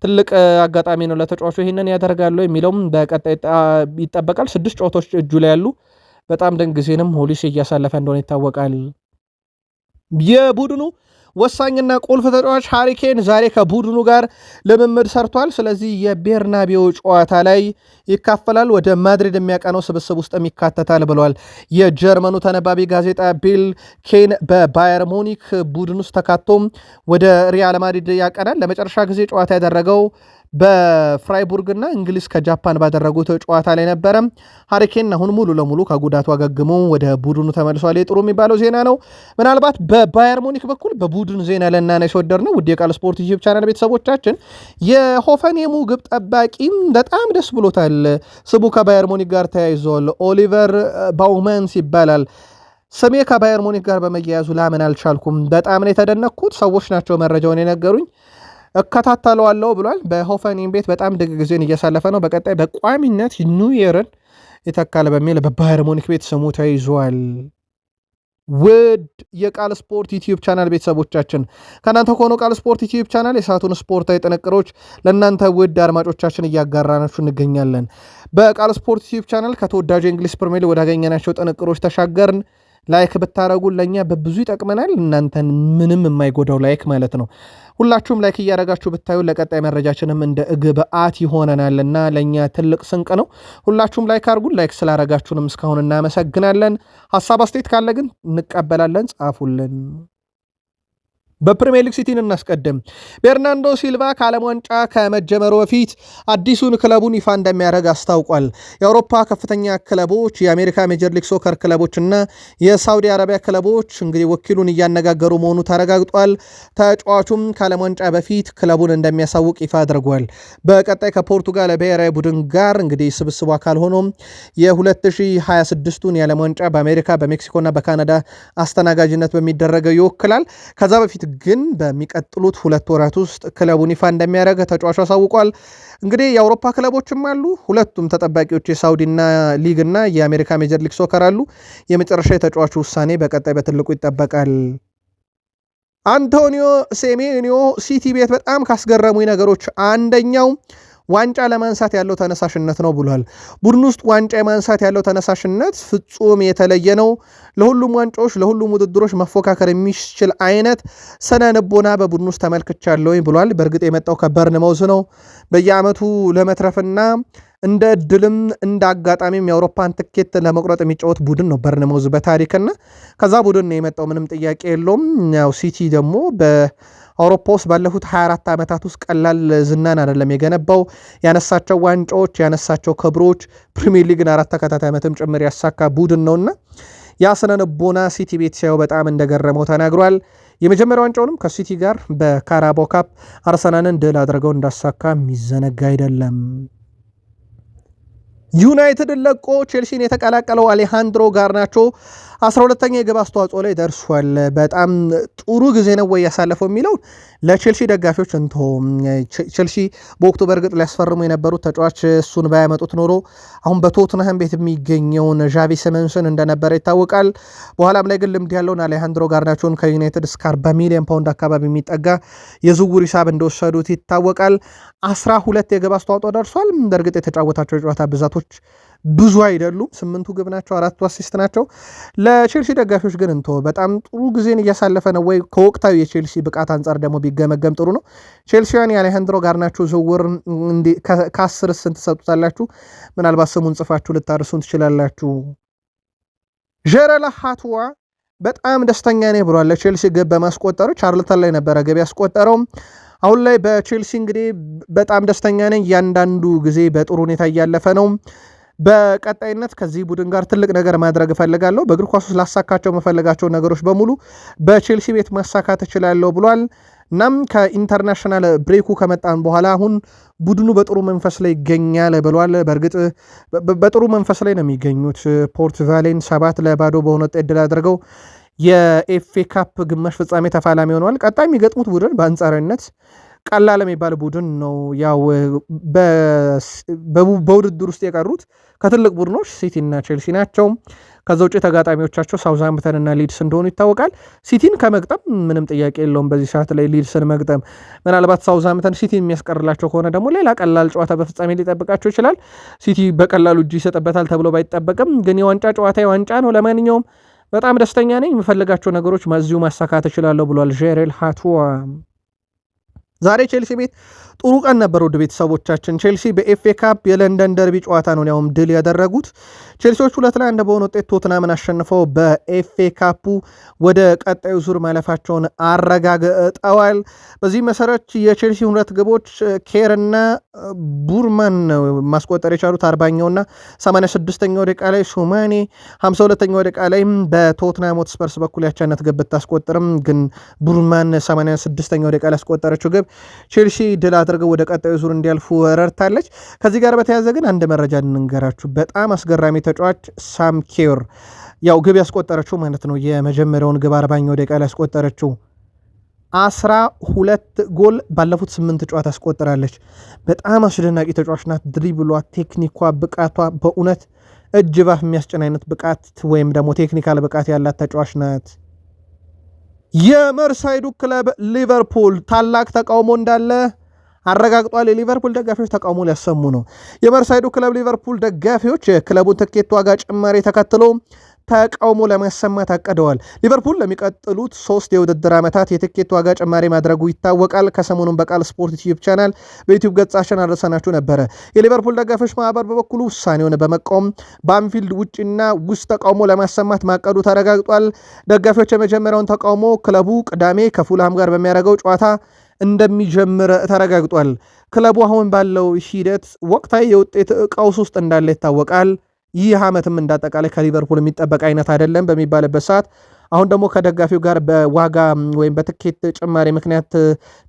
ትልቅ አጋጣሚ ነው ለተጫዋቹ። ይህንን ያደርጋሉ የሚለውም በቀጣይ ይጠበቃል። 6 ጨዋታዎች እጁ ላይ ያሉ በጣም ድንቅ ጊዜንም ኦሊሴ እያሳለፈ እንደሆነ ይታወቃል። የቡድኑ ወሳኝና ቁልፍ ተጫዋች ሃሪኬን ዛሬ ከቡድኑ ጋር ልምምድ ሰርቷል። ስለዚህ የቤርናቤው ጨዋታ ላይ ይካፈላል፣ ወደ ማድሪድ የሚያቀነው ስብስብ ውስጥ ይካተታል ብለዋል የጀርመኑ ተነባቢ ጋዜጣ። ቢል ኬን በባየር ሙኒክ ቡድን ውስጥ ተካቶም ወደ ሪያል ማድሪድ ያቀናል። ለመጨረሻ ጊዜ ጨዋታ ያደረገው በፍራይቡርግና እንግሊዝ ከጃፓን ባደረጉት ጨዋታ ላይ ነበረ። ሃሪኬን አሁን ሙሉ ለሙሉ ከጉዳቱ አገግሞ ወደ ቡድኑ ተመልሷል። ጥሩ የሚባለው ዜና ነው። ምናልባት በባየር ሙኒክ በኩል በቡድን ዜና ለናነሽ ወደር ነው። ውድ የቃል ስፖርት ዩቲዩብ ቻናል ቤተሰቦቻችን የሆፈንሄሙ ግብ ጠባቂም በጣም ደስ ብሎታል። ስሙ ከባየር ሙኒክ ጋር ተያይዟል። ኦሊቨር ባውመንስ ይባላል። ስሜ ከባየር ሙኒክ ጋር በመያያዙ ላምን አልቻልኩም። በጣም ነው የተደነቅኩት። ሰዎች ናቸው መረጃውን የነገሩኝ። እከታተለዋለሁ ብሏል። በሆፈንሄም ቤት በጣም ድንቅ ጊዜን እያሳለፈ ነው። በቀጣይ በቋሚነት ኑየርን ይተካል በሚል በባየር ሙኒክ ቤት ስሙ ተይዟል። ውድ የቃል ስፖርት ዩቲዩብ ቻናል ቤተሰቦቻችን ከእናንተ ከሆነ ቃል ስፖርት ዩቲዩብ ቻናል የሰዓቱን ስፖርታዊ ጥንቅሮች ለእናንተ ውድ አድማጮቻችን እያጋራናችሁ እንገኛለን። በቃል ስፖርት ዩቲዩብ ቻናል ከተወዳጁ የእንግሊዝ ፕሪሚየር ሊግ ወዳገኘናቸው ጥንቅሮች ተሻገርን። ላይክ ብታረጉን ለእኛ በብዙ ይጠቅመናል። እናንተን ምንም የማይጎዳው ላይክ ማለት ነው። ሁላችሁም ላይክ እያደረጋችሁ ብታዩ ለቀጣይ መረጃችንም እንደ ግብአት ይሆነናልና ለእኛ ትልቅ ስንቅ ነው። ሁላችሁም ላይክ አድርጉን። ላይክ ስላረጋችሁንም እስካሁን እናመሰግናለን። ሀሳብ አስተያየት ካለ ግን እንቀበላለን፣ ጻፉልን። በፕሪሚየር ሊግ ሲቲን እናስቀድም። ቤርናንዶ ሲልቫ ከዓለም ዋንጫ ከመጀመሩ በፊት አዲሱን ክለቡን ይፋ እንደሚያደርግ አስታውቋል። የአውሮፓ ከፍተኛ ክለቦች፣ የአሜሪካ ሜጀር ሊግ ሶከር ክለቦች እና የሳውዲ አረቢያ ክለቦች እንግዲህ ወኪሉን እያነጋገሩ መሆኑ ተረጋግጧል። ተጫዋቹም ከዓለም ዋንጫ በፊት ክለቡን እንደሚያሳውቅ ይፋ አድርጓል። በቀጣይ ከፖርቱጋል ብሔራዊ ቡድን ጋር እንግዲህ ስብስቡ አካል ሆኖም የ2026ቱን የዓለም ዋንጫ በአሜሪካ በሜክሲኮና በካናዳ አስተናጋጅነት በሚደረገው ይወክላል። ከዛ በፊት ግን በሚቀጥሉት 2 ወራት ውስጥ ክለቡን ይፋ እንደሚያደርግ ተጫዋቹ አሳውቋል። እንግዲህ የአውሮፓ ክለቦችም አሉ። ሁለቱም ተጠባቂዎች የሳውዲና ሊግ እና የአሜሪካ ሜጀር ሊግ ሶከር አሉ። የመጨረሻ የተጫዋቹ ውሳኔ በቀጣይ በትልቁ ይጠበቃል። አንቶኒዮ ሴሜንዮ ሲቲ ቤት በጣም ካስገረሙኝ ነገሮች አንደኛው ዋንጫ ለማንሳት ያለው ተነሳሽነት ነው ብሏል። ቡድን ውስጥ ዋንጫ የማንሳት ያለው ተነሳሽነት ፍጹም የተለየ ነው። ለሁሉም ዋንጫዎች፣ ለሁሉም ውድድሮች መፎካከር የሚችል አይነት ስነ ልቦና በቡድን ውስጥ ተመልክቻለሁኝ ብሏል። በእርግጥ የመጣው ከበርንማውዝ ነው። በየዓመቱ ለመትረፍና እንደ እድልም እንደ አጋጣሚም የአውሮፓን ትኬት ለመቁረጥ የሚጫወት ቡድን ነው በርንማውዝ በታሪክና ከዛ ቡድን ነው የመጣው፣ ምንም ጥያቄ የለውም። ያው ሲቲ ደግሞ አውሮፓ ውስጥ ባለፉት 24 ዓመታት ውስጥ ቀላል ዝናን አይደለም የገነባው። ያነሳቸው ዋንጫዎች፣ ያነሳቸው ክብሮች ፕሪሚየር ሊግን 4 ተከታታይ ዓመትም ጭምር ያሳካ ቡድን ነውና ያ ስነ ልቦና ሲቲ ቤት ሲያየው በጣም እንደገረመው ተናግሯል። የመጀመሪያ ዋንጫውንም ከሲቲ ጋር በካራባኦ ካፕ አርሰናልን ድል አድርገው እንዳሳካ የሚዘነጋ አይደለም። ዩናይትድን ለቆ ቼልሲን የተቀላቀለው አሌሃንድሮ ጋርናቾ 12ኛ የግብ አስተዋጽኦ ላይ ደርሷል። በጣም ጥሩ ጊዜ ነው ወይ ያሳለፈው የሚለው ለቼልሲ ደጋፊዎች እንቶ ቼልሲ በወቅቱ በእርግጥ ሊያስፈርሙ የነበሩት ተጫዋች እሱን ባያመጡት ኖሮ አሁን በቶትንሃም ቤት የሚገኘውን ዣቪ ሲመንስን እንደነበረ ይታወቃል። በኋላም ላይ ግን ልምድ ያለውን አሌሃንድሮ ጋርናቾን ከዩናይትድ እስከ 40 ሚሊዮን ፓውንድ አካባቢ የሚጠጋ የዝውውር ሂሳብ እንደወሰዱት ይታወቃል። 12 የግብ አስተዋጽኦ ደርሷል። በእርግጥ የተጫወታቸው የጨዋታ ብዛቶች ብዙ አይደሉም። 8 ግብ ናቸው፣ 4 አሲስት ናቸው። ለቼልሲ ደጋፊዎች ግን እንቶ በጣም ጥሩ ጊዜን እያሳለፈ ነው ወይ? ከወቅታዊ የቼልሲ ብቃት አንጻር ደግሞ ቢገመገም ጥሩ ነው። ቼልሲያን የአሌሃንድሮ ጋርናቾ ዝውውር ከ10 ስንት ትሰጡታላችሁ? ምናልባት ስሙን ጽፋችሁ ልታርሱን ትችላላችሁ። ጀረላ ሃትዋ በጣም ደስተኛ ነኝ ብሏል። ለቼልሲ ግብ በማስቆጠሩ ቻርልተን ላይ ነበረ ግብ ያስቆጠረው። አሁን ላይ በቼልሲ እንግዲህ በጣም ደስተኛ ነኝ፣ እያንዳንዱ ጊዜ በጥሩ ሁኔታ እያለፈ ነው። በቀጣይነት ከዚህ ቡድን ጋር ትልቅ ነገር ማድረግ እፈልጋለሁ። በእግር ኳስ ውስጥ ላሳካቸው መፈለጋቸው ነገሮች በሙሉ በቼልሲ ቤት ማሳካት እችላለሁ ብሏል። እናም ከኢንተርናሽናል ብሬኩ ከመጣን በኋላ አሁን ቡድኑ በጥሩ መንፈስ ላይ ይገኛል ብሏል። በእርግጥ በጥሩ መንፈስ ላይ ነው የሚገኙት። ፖርት ቫሌን 7-0 በሆነ ውጤት ድል አድርገው የኤፍኤ ካፕ ግማሽ ፍጻሜ ተፋላሚ ሆነዋል። ቀጣይ የሚገጥሙት ቡድን በአንጻራዊነት ቀላል የሚባል ቡድን ነው። ያው በውድድር ውስጥ የቀሩት ከትልቅ ቡድኖች ሲቲ እና ቼልሲ ናቸው። ከዛ ውጭ ተጋጣሚዎቻቸው ሳውዝሃምፕተን እና ሊድስ እንደሆኑ ይታወቃል። ሲቲን ከመግጠም ምንም ጥያቄ የለውም። በዚህ ሰዓት ላይ ሊድስን መግጠም፣ ምናልባት ሳውዝሃምፕተን ሲቲን የሚያስቀርላቸው ከሆነ ደግሞ ሌላ ቀላል ጨዋታ በፍጻሜ ሊጠብቃቸው ይችላል። ሲቲ በቀላሉ እጅ ይሰጥበታል ተብሎ ባይጠበቅም ግን የዋንጫ ጨዋታ የዋንጫ ነው። ለማንኛውም በጣም ደስተኛ ነኝ። የምፈልጋቸው ነገሮች እዚሁ ማሳካት እችላለሁ ብሏል ጄሬል ሃቱዋ። ዛሬ ቼልሲ ቤት ጥሩ ቀን ነበር። ውድ ቤተሰቦቻችን ቼልሲ በኤፍኤ ካፕ የለንደን ደርቢ ጨዋታ ነው ያውም ድል ያደረጉት። ቼልሲዎች 2-1 በሆነ ውጤት ቶትናምን አሸንፈው በኤፍኤ ካፑ ወደ ቀጣዩ ዙር ማለፋቸውን አረጋግጠዋል። በዚህ መሰረት የቼልሲ 2 ግቦች ኬር እና ቡርማን ማስቆጠር የቻሉት 40ኛውና 86ኛው ደቂቃ ላይ ሱማኔ 52ኛው ደቂቃ ላይ በቶትናም ሆትስፐርስ በኩል ያቻነት ግብ ብታስቆጥርም ግን ቡርማን 86ኛው ደቂቃ ላይ ያስቆጠረችው ግብ ቼልሲ ድል አድርገው ወደ ቀጣዩ ዙር እንዲያልፉ ረድታለች። ከዚህ ጋር በተያያዘ ግን አንድ መረጃ እንንገራችሁ። በጣም አስገራሚ ተጫዋች ሳም ኬር ያው ግብ ያስቆጠረችው ማለት ነው የመጀመሪያውን ግብ 40ኛው ደቂቃ ላይ ያስቆጠረችው 12 ጎል ባለፉት 8 ጨዋታ አስቆጥራለች። በጣም አስደናቂ ተጫዋች ናት። ድሪብሏ፣ ቴክኒኳ፣ ብቃቷ በእውነት እጅ ባፍ የሚያስጭን አይነት ብቃት ወይም ደግሞ ቴክኒካል ብቃት ያላት ተጫዋች ናት። የመርሳይዱ ክለብ ሊቨርፑል ታላቅ ተቃውሞ እንዳለ አረጋግጧል። የሊቨርፑል ደጋፊዎች ተቃውሞ ሊያሰሙ ነው። የመርሳይዱ ክለብ ሊቨርፑል ደጋፊዎች የክለቡን ትኬት ዋጋ ጭማሪ ተከትሎ ተቃውሞ ለማሰማት አቅደዋል። ሊቨርፑል ለሚቀጥሉት 3 የውድድር ዓመታት የትኬት ዋጋ ጭማሪ ማድረጉ ይታወቃል። ከሰሞኑን በቃል ስፖርት ዩቲዩብ ቻናል በዩቲዩብ ገጻችን አድርሰናችሁ ነበረ። የሊቨርፑል ደጋፊዎች ማህበር በበኩሉ ውሳኔውን በመቃወም በአንፊልድ ውጭና ውስጥ ተቃውሞ ለማሰማት ማቀዱ ተረጋግጧል። ደጋፊዎች የመጀመሪያውን ተቃውሞ ክለቡ ቅዳሜ ከፉልሃም ጋር በሚያደርገው ጨዋታ እንደሚጀምር ተረጋግጧል። ክለቡ አሁን ባለው ሂደት ወቅታዊ የውጤት ቀውስ ውስጥ እንዳለ ይታወቃል። ይህ ዓመትም እንዳጠቃላይ ከሊቨርፑል የሚጠበቅ አይነት አይደለም በሚባልበት ሰዓት አሁን ደግሞ ከደጋፊው ጋር በዋጋ ወይም በትኬት ጭማሪ ምክንያት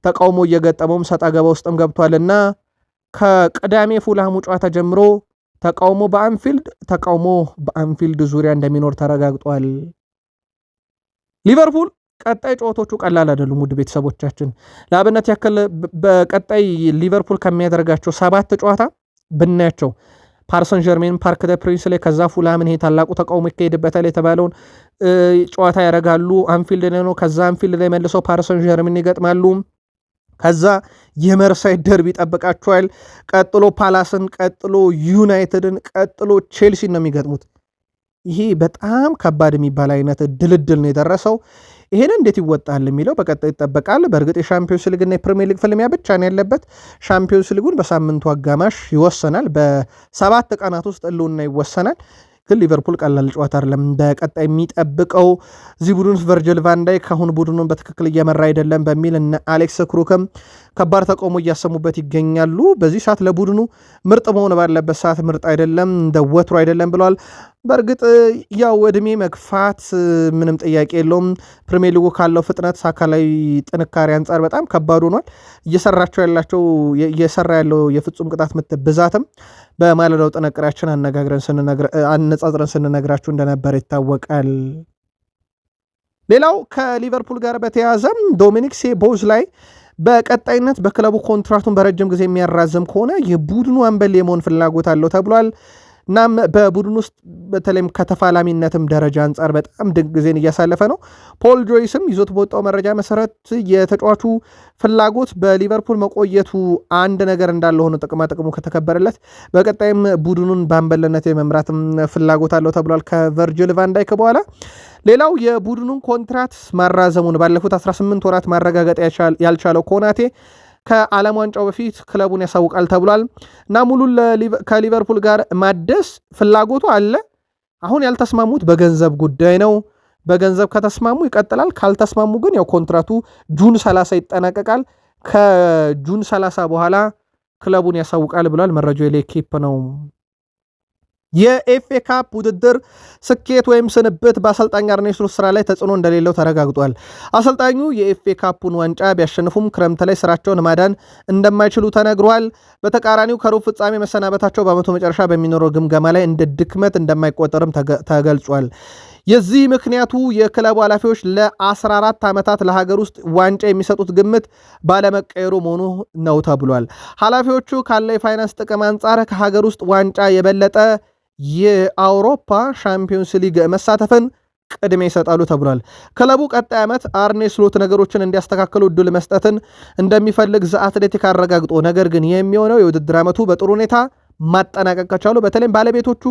ተቃውሞ እየገጠመውም ሰጣ ገባ ውስጥም ገብቷልና ከቅዳሜ ፉልሃሙ ጨዋታ ጀምሮ ተቃውሞ በአንፊልድ ዙሪያ እንደሚኖር ተረጋግጧል። ሊቨርፑል ቀጣይ ጨዋታዎቹ ቀላል አይደሉም። ውድ ቤተሰቦቻችን ለአብነት ያክል በቀጣይ ሊቨርፑል ከሚያደርጋቸው 7 ጨዋታ ብናያቸው ፓርሰን ጀርሜን ፓርክ ደ ፕሪንስ ላይ፣ ከዛ ፉልሃምን ይሄ ታላቁ ተቃውሞ ይካሄድበታል የተባለውን ጨዋታ ያደርጋሉ። አንፊልድ ላይ ነው። ከዛ አንፊልድ ላይ መልሰው ፓርሰን ጀርሜን ይገጥማሉ። ከዛ የመርሳይድ ደርቢ ይጠብቃቸዋል። ቀጥሎ ፓላስን፣ ቀጥሎ ዩናይትድን፣ ቀጥሎ ቼልሲን ነው የሚገጥሙት። ይሄ በጣም ከባድ የሚባል አይነት ድልድል ነው የደረሰው። ይሄን እንዴት ይወጣል የሚለው በቀጣይ ይጠበቃል። በእርግጥ የሻምፒዮንስ ሊግና የፕሪሚየር ሊግ ፍልሚያ ብቻ ነው ያለበት። ሻምፒዮንስ ሊጉን በሳምንቱ አጋማሽ ይወሰናል። በ7 ቀናት ውስጥ ህልውና ይወሰናል። ግን ሊቨርፑል ቀላል ጨዋታ አይደለም በቀጣይ የሚጠብቀው። እዚህ ቡድን ውስጥ ቨርጅል ቫን ዳይክ አሁን ቡድኑን በትክክል እየመራ አይደለም በሚል እነ አሌክስ ክሩክም ከባድ ተቃውሞ እያሰሙበት ይገኛሉ። በዚህ ሰዓት ለቡድኑ ምርጥ መሆን ባለበት ሰዓት ምርጥ አይደለም፣ እንደ ወትሮ አይደለም ብለዋል። በእርግጥ ያው እድሜ መግፋት ምንም ጥያቄ የለውም። ፕሪሚየር ሊጉ ካለው ፍጥነት አካላዊ ጥንካሬ አንጻር በጣም ከባድ ሆኗል። እየሰራ ያለው የፍጹም ቅጣት ምት ብዛትም በማለዳው ጥንቅራችን አነጻጽረን ስንነግራችሁ እንደነበረ ይታወቃል። ሌላው ከሊቨርፑል ጋር በተያያዘም ዶሚኒክ ሶቦስላይ ላይ በቀጣይነት በክለቡ ኮንትራቱን በረጅም ጊዜ የሚያራዝም ከሆነ የቡድኑ አምበል የመሆን ፍላጎት አለው ተብሏል። እናም በቡድን ውስጥ በተለይም ከተፋላሚነትም ደረጃ አንጻር በጣም ድንቅ ጊዜን እያሳለፈ ነው። ፖል ጆይስም ይዞት በወጣው መረጃ መሰረት የተጫዋቹ ፍላጎት በሊቨርፑል መቆየቱ አንድ ነገር እንዳለ ሆኖ ጥቅሙ ከተከበረለት በቀጣይም ቡድኑን በአምበልነት የመምራትም ፍላጎት አለው ተብሏል ከቨርጅል ቫን ዳይክ በኋላ። ሌላው የቡድኑን ኮንትራት ማራዘሙን ባለፉት 18 ወራት ማረጋገጥ ያልቻለው ኮናቴ ከዓለም ዋንጫው በፊት ክለቡን ያሳውቃል ተብሏል እና ሙሉን ከሊቨርፑል ጋር ማደስ ፍላጎቱ አለ። አሁን ያልተስማሙት በገንዘብ ጉዳይ ነው። በገንዘብ ከተስማሙ ይቀጥላል፣ ካልተስማሙ ግን ያው ኮንትራቱ ጁን 30 ይጠናቀቃል። ከጁን 30 በኋላ ክለቡን ያሳውቃል ብሏል። መረጃው የሌኪፕ ነው። የኤፍኤ ካፕ ውድድር ስኬት ወይም ስንብት በአሰልጣኝ አርኔ ስሎት ስራ ላይ ተጽዕኖ እንደሌለው ተረጋግጧል። አሰልጣኙ የኤፍኤ ካፑን ዋንጫ ቢያሸንፉም ክረምት ላይ ስራቸውን ማዳን እንደማይችሉ ተነግሯል። በተቃራኒው ከሩብ ፍጻሜ መሰናበታቸው በዓመቱ መጨረሻ በሚኖረው ግምገማ ላይ እንደ ድክመት እንደማይቆጠርም ተገልጿል። የዚህ ምክንያቱ የክለቡ ኃላፊዎች ለ14 ዓመታት ለሀገር ውስጥ ዋንጫ የሚሰጡት ግምት ባለመቀየሩ መሆኑ ነው ተብሏል። ኃላፊዎቹ ካለ የፋይናንስ ጥቅም አንጻር ከሀገር ውስጥ ዋንጫ የበለጠ የአውሮፓ ሻምፒዮንስ ሊግ መሳተፍን ቅድሚያ ይሰጣሉ ተብሏል። ክለቡ ቀጣይ ዓመት አርኔ ስሎት ነገሮችን እንዲያስተካክሉ እድል መስጠትን እንደሚፈልግ ዘ አትሌቲክ አረጋግጦ፣ ነገር ግን የሚሆነው የውድድር ዓመቱ በጥሩ ሁኔታ ማጠናቀቅ ከቻሉ በተለይም ባለቤቶቹ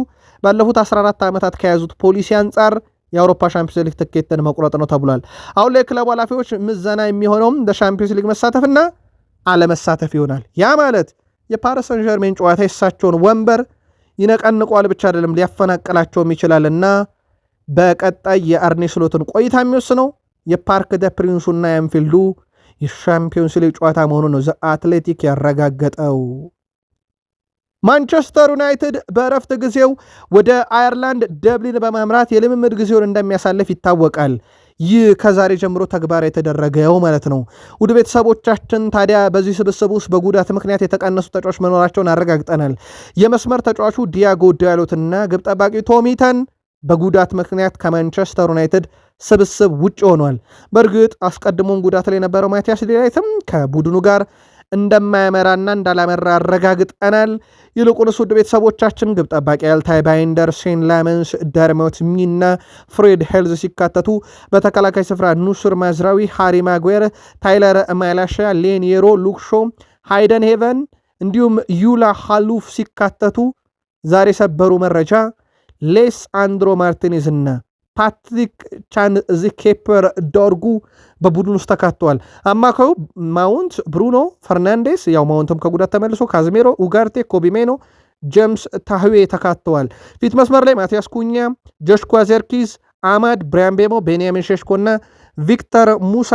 ባለፉት 14 ዓመታት ከያዙት ፖሊሲ አንጻር የአውሮፓ ሻምፒዮንስ ሊግ ትኬትን መቁረጥ ነው ተብሏል። አሁን ላይ የክለቡ ኃላፊዎች ምዘና የሚሆነውም በሻምፒዮንስ ሊግ መሳተፍና አለመሳተፍ ይሆናል። ያ ማለት የፓሪስ ሰን ዠርሜን ጨዋታ የሳቸውን ወንበር ይነቀንቋል ብቻ አይደለም ሊያፈናቅላቸውም ይችላልና በቀጣይ የአርኔ ስሎትን ቆይታ የሚወስነው የፓርክ ደ ፕሪንሱና የአንፊልዱ የሻምፒዮንስ ሊግ ጨዋታ መሆኑ ነው ዘ አትሌቲክ ያረጋገጠው። ማንቸስተር ዩናይትድ በእረፍት ጊዜው ወደ አየርላንድ ደብሊን በማምራት የልምምድ ጊዜውን እንደሚያሳልፍ ይታወቃል። ይህ ከዛሬ ጀምሮ ተግባራዊ የተደረገው ማለት ነው። ውድ ቤተሰቦቻችን ታዲያ በዚህ ስብስብ ውስጥ በጉዳት ምክንያት የተቀነሱ ተጫዋች መኖራቸውን አረጋግጠናል። የመስመር ተጫዋቹ ዲያጎ ዳሎትና ግብ ጠባቂ ቶሚተን በጉዳት ምክንያት ከማንቸስተር ዩናይትድ ስብስብ ውጭ ሆኗል። በእርግጥ አስቀድሞም ጉዳት ላይ የነበረው ማቲያስ ዴላይትም ከቡድኑ ጋር እንደማያመራና እንዳላመራ አረጋግጠናል። ይልቁንስ ውድ ቤተሰቦቻችን ግብ ጠባቂ አልታይ ባይንደር፣ ሴን ላመንስ፣ ደርሞት ሚና ፍሬድ ሄልዝ ሲካተቱ በተከላካይ ስፍራ ኑስር ማዝራዊ፣ ሃሪ ማጉዌር፣ ታይለር ማላሻ፣ ሌኒየሮ፣ ሉክሾ፣ ሃይደን ሄቨን እንዲሁም ዩላ ሃሉፍ ሲካተቱ ዛሬ ሰበሩ መረጃ ሌስ አንድሮ ማርቲኔዝ እና ፓትሪክ ቻንዚኬፐር ዶርጉ በቡድን ውስጥ ተካተዋል። አማካዩ ማውንት፣ ብሩኖ ፈርናንዴስ ያው ማውንትም ከጉዳት ተመልሶ፣ ካዝሜሮ፣ ኡጋርቴ፣ ኮቢሜኖ፣ ጄምስ ታህዌ ተካተዋል። ፊት መስመር ላይ ማቲያስ ኩኛ፣ ጆሽኳ ዘርኪዝ፣ አማድ ብሪያምቤሞ፣ ቤንያሚን ሼሽኮና ቪክተር ሙሳ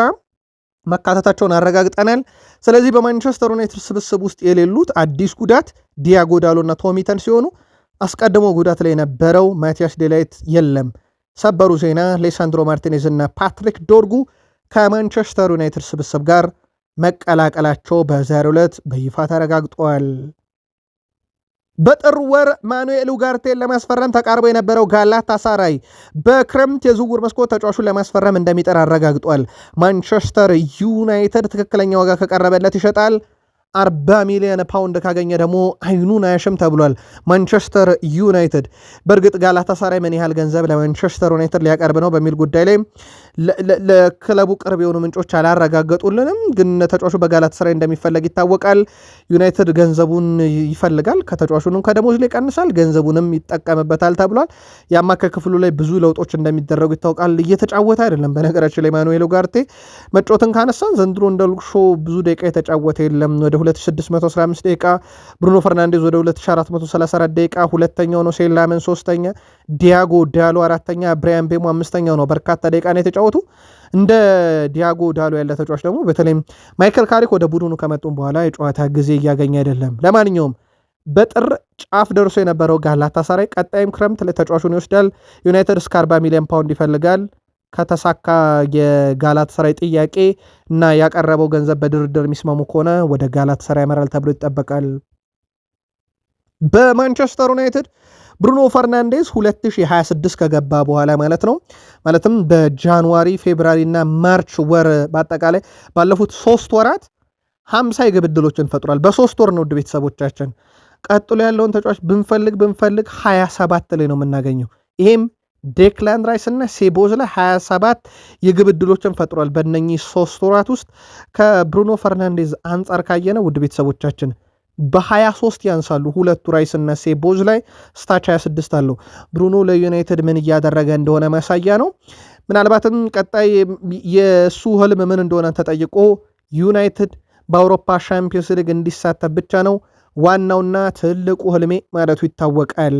መካተታቸውን አረጋግጠናል። ስለዚህ በማንቸስተር ዩናይትድ ስብስብ ውስጥ የሌሉት አዲስ ጉዳት ዲያጎ ዳሎና ቶሚተን ሲሆኑ አስቀድሞ ጉዳት ላይ የነበረው ማቲያስ ዴላይት የለም። ሰበሩ ዜና ሌሳንድሮ ማርቲኔዝ እና ፓትሪክ ዶርጉ ከማንቸስተር ዩናይትድ ስብስብ ጋር መቀላቀላቸው በዛሬው ዕለት በይፋ ተረጋግጧል። በጥር ወር ማኑኤል ኡጋርቴን ለማስፈረም ተቃርቦ የነበረው ጋላታሳራይ በክረምት የዝውውር መስኮት ተጫዋቹን ለማስፈረም እንደሚጠር አረጋግጧል። ማንቸስተር ዩናይትድ ትክክለኛ ዋጋ ከቀረበለት ይሸጣል። 40 ሚሊዮን ፓውንድ ካገኘ ደግሞ አይኑን አያሽም ተብሏል። ማንቸስተር ዩናይትድ በእርግጥ ጋላታሳራይ ምን ያህል ገንዘብ ለማንቸስተር ዩናይትድ ሊያቀርብ ነው በሚል ጉዳይ ላይ ለክለቡ ቅርብ የሆኑ ምንጮች አላረጋገጡልንም፣ ግን ተጫዋቹ በጋላታሳራይ እንደሚፈለግ ይታወቃል። ዩናይትድ ገንዘቡን ይፈልጋል፣ ከተጫዋቹንም ከደሞዝ ላይ ይቀንሳል፣ ገንዘቡንም ይጠቀምበታል ተብሏል። የአማካይ ክፍሉ ላይ ብዙ ለውጦች እንደሚደረጉ ይታወቃል። እየተጫወተ አይደለም። በነገራችን ላይ ማኑኤል ኡጋርቴ መጫወትን ካነሳን ዘንድሮ እንደ ሉክሾ ብዙ ደቂቃ የተጫወተ የለም። ወደ 2615 ደቂቃ፣ ብሩኖ ፈርናንዴዝ ወደ 2434 ደቂቃ ሁለተኛው ነው፣ ሴን ላመን ሶስተኛ፣ ዲያጎ ዳሎ አራተኛ፣ ብራያን ቤሞ አምስተኛው ነው። በርካታ ደቂቃ ነው የተጫወቱ። እንደ ዲያጎ ዳሎ ያለ ተጫዋች ደግሞ በተለይም ማይከል ካሪክ ወደ ቡድኑ ከመጡም በኋላ የጨዋታ ጊዜ እያገኘ አይደለም። ለማንኛውም በጥር ጫፍ ደርሶ የነበረው ጋላታሳራይ ቀጣይም ክረምት ለተጫዋቹን ይወስዳል። ዩናይትድ እስከ 40 ሚሊዮን ፓውንድ ይፈልጋል። ከተሳካ የጋላታሳራይ ጥያቄ እና ያቀረበው ገንዘብ በድርድር የሚስማሙ ከሆነ ወደ ጋላታሳራይ ያመራል ተብሎ ይጠበቃል። በማንቸስተር ዩናይትድ ብሩኖ ፈርናንዴዝ 2026 ከገባ በኋላ ማለት ነው፣ ማለትም በጃንዋሪ ፌብራሪ እና ማርች ወር በአጠቃላይ ባለፉት 3 ወራት 50 የግብ ዕድሎችን ፈጥሯል። በ3 ወር ነው ውድ ቤተሰቦቻችን። ቀጥሎ ያለውን ተጫዋች ብንፈልግ 27 ላይ ነው የምናገኘው። ይሄም ዴክላን ራይስ እና ሴቦዝ ላይ 27 የግብ ዕድሎችን ፈጥሯል በእነኚህ 3 ወራት ውስጥ። ከብሩኖ ፈርናንዴዝ አንጻር ካየነው ውድ ቤተሰቦቻችን በ23 ያንሳሉ ሁለቱ ራይስ እና ሴቦዝ ላይ ስታች 26 አለው። ብሩኖ ለዩናይትድ ምን እያደረገ እንደሆነ ማሳያ ነው። ምናልባትም ቀጣይ የእሱ ህልም ምን እንደሆነ ተጠይቆ ዩናይትድ በአውሮፓ ሻምፒዮንስ ሊግ እንዲሳተፍ ብቻ ነው ዋናውና ትልቁ ህልሜ ማለቱ ይታወቃል።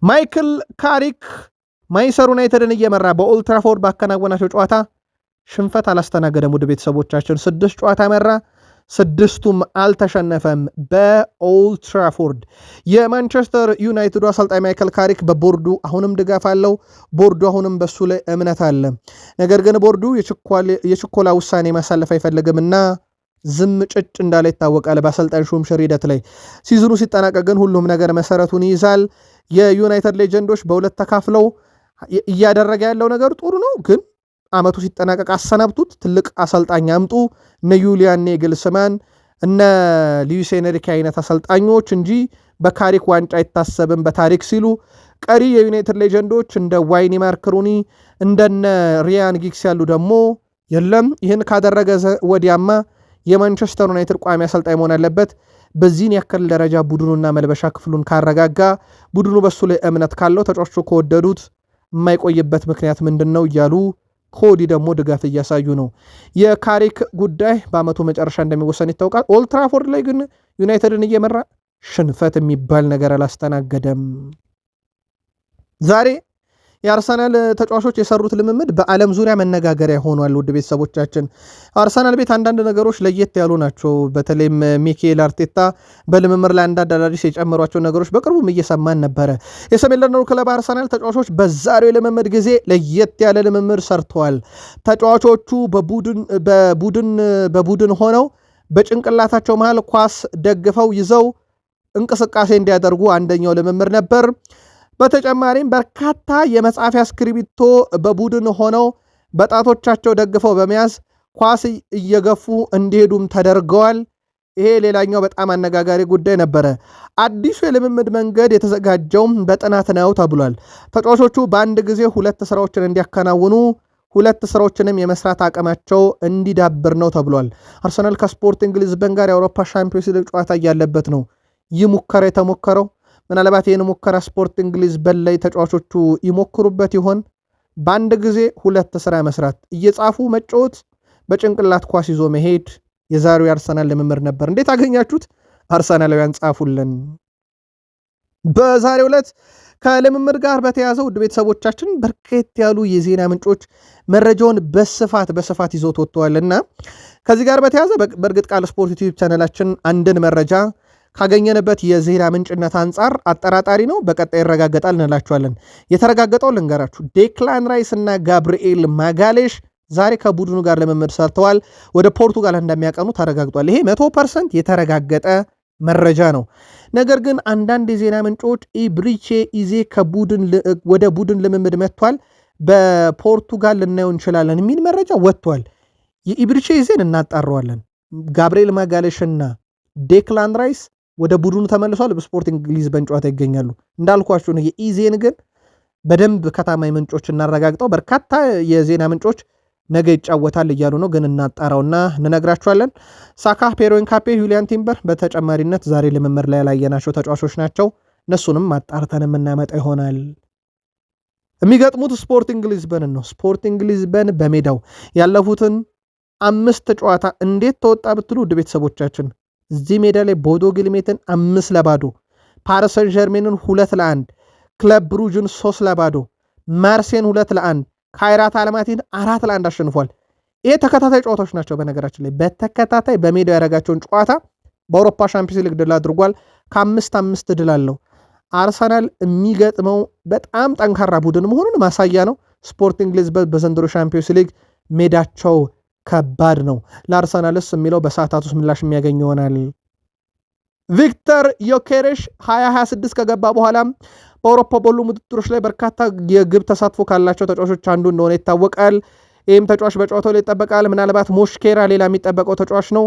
ማይክል ካሪክ ማንቸስተር ዩናይትድን እየመራ በኦልትራፎርድ ባከናወናቸው ጨዋታ ሽንፈት አላስተናገደም። ውድ ቤተሰቦቻችን 6 ጨዋታ መራ፣ 6ቱም አልተሸነፈም በኦልድ ትራፎርድ። የማንቸስተር ዩናይትዱ አሰልጣኝ ማይከል ካሪክ በቦርዱ አሁንም ድጋፍ አለው። ቦርዱ አሁንም በሱ ላይ እምነት አለ። ነገር ግን ቦርዱ የችኮላ ውሳኔ ማሳለፍ አይፈልግምና ዝም ጭጭ እንዳለ ይታወቃል። በአሰልጣኝ ሹምሽር ሂደት ላይ ሲዝኑ ሲጠናቀቅ ግን ሁሉም ነገር መሰረቱን ይይዛል። የዩናይትድ ሌጀንዶች በሁለት ተካፍለው እያደረገ ያለው ነገር ጥሩ ነው፣ ግን አመቱ ሲጠናቀቅ አሰናብቱት፣ ትልቅ አሰልጣኝ አምጡ፣ እነ ዩሊያን ኔግልስማን እነ ሉዊስ ኤንሪኬ አይነት አሰልጣኞች እንጂ በካሪክ ዋንጫ አይታሰብም በታሪክ ሲሉ፣ ቀሪ የዩናይትድ ሌጀንዶች እንደ ዋይኒ ማርክ ሩኒ እንደነ ሪያን ጊግስ ያሉ ደግሞ የለም ይህን ካደረገ ወዲያማ የማንቸስተር ዩናይትድ ቋሚ አሰልጣኝ መሆን አለበት፣ በዚህን ያክል ደረጃ ቡድኑና መልበሻ ክፍሉን ካረጋጋ፣ ቡድኑ በሱ ላይ እምነት ካለው፣ ተጫዋቾቹ ከወደዱት የማይቆይበት ምክንያት ምንድን ነው እያሉ ኮዲ ደግሞ ድጋፍ እያሳዩ ነው። የካሪክ ጉዳይ በአመቱ መጨረሻ እንደሚወሰን ይታወቃል። ኦልድ ትራፎርድ ላይ ግን ዩናይትድን እየመራ ሽንፈት የሚባል ነገር አላስተናገደም። ዛሬ የአርሰናል ተጫዋቾች የሰሩት ልምምድ በዓለም ዙሪያ መነጋገሪያ ሆኗል። ውድ ቤተሰቦቻችን አርሰናል ቤት አንዳንድ ነገሮች ለየት ያሉ ናቸው። በተለይም ሚኬል አርቴታ በልምምድ ላይ አንዳንድ አዳዲስ የጨመሯቸው ነገሮች በቅርቡም እየሰማን ነበረ። የሰሜን ለንደኑ ክለብ አርሰናል ተጫዋቾች በዛሬው የልምምድ ጊዜ ለየት ያለ ልምምድ ሰርተዋል። ተጫዋቾቹ በቡድን ሆነው በጭንቅላታቸው መሃል ኳስ ደግፈው ይዘው እንቅስቃሴ እንዲያደርጉ አንደኛው ልምምድ ነበር። በተጨማሪም በርካታ የመጻፊያ እስክሪብቶ በቡድን ሆነው በጣቶቻቸው ደግፈው በመያዝ ኳስ እየገፉ እንዲሄዱም ተደርገዋል። ይሄ ሌላኛው በጣም አነጋጋሪ ጉዳይ ነበረ። አዲሱ የልምምድ መንገድ የተዘጋጀው በጥናት ነው ተብሏል። ተጫዋቾቹ በአንድ ጊዜ 2 ስራዎችን እንዲያከናውኑ 2 ስራዎችንም የመስራት አቅማቸው እንዲዳብር ነው ተብሏል። አርሰናል ከስፖርቲንግ ሊዝበን ጋር የአውሮፓ ሻምፒዮንስ ሊግ ጨዋታ እያለበት ነው ይህ ሙከራ የተሞከረው። ምናልባት ይህን ሙከራ ስፖርቲንግ ሊዝበን ላይ ተጫዋቾቹ ይሞክሩበት ይሆን? በአንድ ጊዜ 2 ስራ መስራት፣ እየጻፉ መጫወት፣ በጭንቅላት ኳስ ይዞ መሄድ የዛሬው የአርሰናል ልምምድ ነበር። እንዴት አገኛችሁት? አርሰናላውያን ጻፉልን። በዛሬው ዕለት ከልምምድ ጋር በተያያዘ ውድ ቤተሰቦቻችን በርከት ያሉ የዜና ምንጮች መረጃውን በስፋት ይዞት ወጥተዋል እና ከዚህ ጋር በተያያዘ በእርግጥ ቃል ስፖርት ዩቲዩብ ቻናላችን አንድን መረጃ ካገኘንበት የዜና ምንጭነት አንጻር አጠራጣሪ ነው፣ በቀጣይ ይረጋገጣል እንላችኋለን። የተረጋገጠው ልንገራችሁ፣ ዴክላን ራይስ እና ጋብርኤል ማጋሌሽ ዛሬ ከቡድኑ ጋር ልምምድ ሰርተዋል። ወደ ፖርቱጋል እንደሚያቀኑ ተረጋግጧል። ይሄ 100% የተረጋገጠ መረጃ ነው። ነገር ግን አንዳንድ የዜና ምንጮች ኢብሪቼ ኢዜ ወደ ቡድን ልምምድ መጥቷል፣ በፖርቱጋል ልናየው እንችላለን የሚል መረጃ ወጥቷል። የኢብሪቼ ኢዜን እናጣረዋለን። ጋብርኤል ማጋሌሽና ዴክላን ራይስ ወደ ቡድኑ ተመልሷል። በስፖርቲንግ ሊዝበን ጨዋታ ይገኛሉ። እንዳልኳችሁ ነው። የኢዜን ግን በደንብ ከታማኝ ምንጮች እናረጋግጠው። በርካታ የዜና ምንጮች ነገ ይጫወታል እያሉ ነው፣ ግን እናጣራውና እንነግራችኋለን። ሳካ፣ ፔሮን ካፔ፣ ዩሊያን ቲምበር በተጨማሪነት ዛሬ ልምምድ ላይ ያላየናቸው ተጫዋቾች ናቸው። እነሱንም ማጣርተን የምናመጣ ይሆናል። የሚገጥሙት ስፖርቲንግ ሊዝበን ነው። ስፖርቲንግ ሊዝበን በሜዳው ያለፉትን 5 ጨዋታ እንዴት ተወጣ ብትሉ ውድ ቤተሰቦቻችን እዚህ ሜዳ ላይ ቦዶ ግልሜትን 5-0፣ ፓሪስ ሰን ዠርሜንን 2-1፣ ክለብ ብሩጅን 3-0፣ ማርሴን 2-1፣ ካይራት አልማቲን 4-1 አሸንፏል። ይሄ ተከታታይ ጨዋታዎች ናቸው። በነገራችን ላይ በተከታታይ በሜዳው ያደረጋቸውን ጨዋታ በአውሮፓ ሻምፒዮንስ ሊግ ድል አድርጓል። ከ5 ድል አለው። አርሰናል የሚገጥመው በጣም ጠንካራ ቡድን መሆኑን ማሳያ ነው። ስፖርቲንግ ሊዝበን በዘንድሮ ሻምፒዮንስ ሊግ ሜዳቸው ከባድ ነው። ለአርሰናልስ የሚለው በሰዓታት ውስጥ ምላሽ የሚያገኝ ይሆናል። ቪክተር ዮኬሬሽ 2026 ከገባ በኋላም በአውሮፓ በሁሉ ውድድሮች ላይ በርካታ የግብ ተሳትፎ ካላቸው ተጫዋቾች አንዱ እንደሆነ ይታወቃል። ይህም ተጫዋች በጨዋታው ላይ ይጠበቃል። ምናልባት ሞሽኬራ ሌላ የሚጠበቀው ተጫዋች ነው።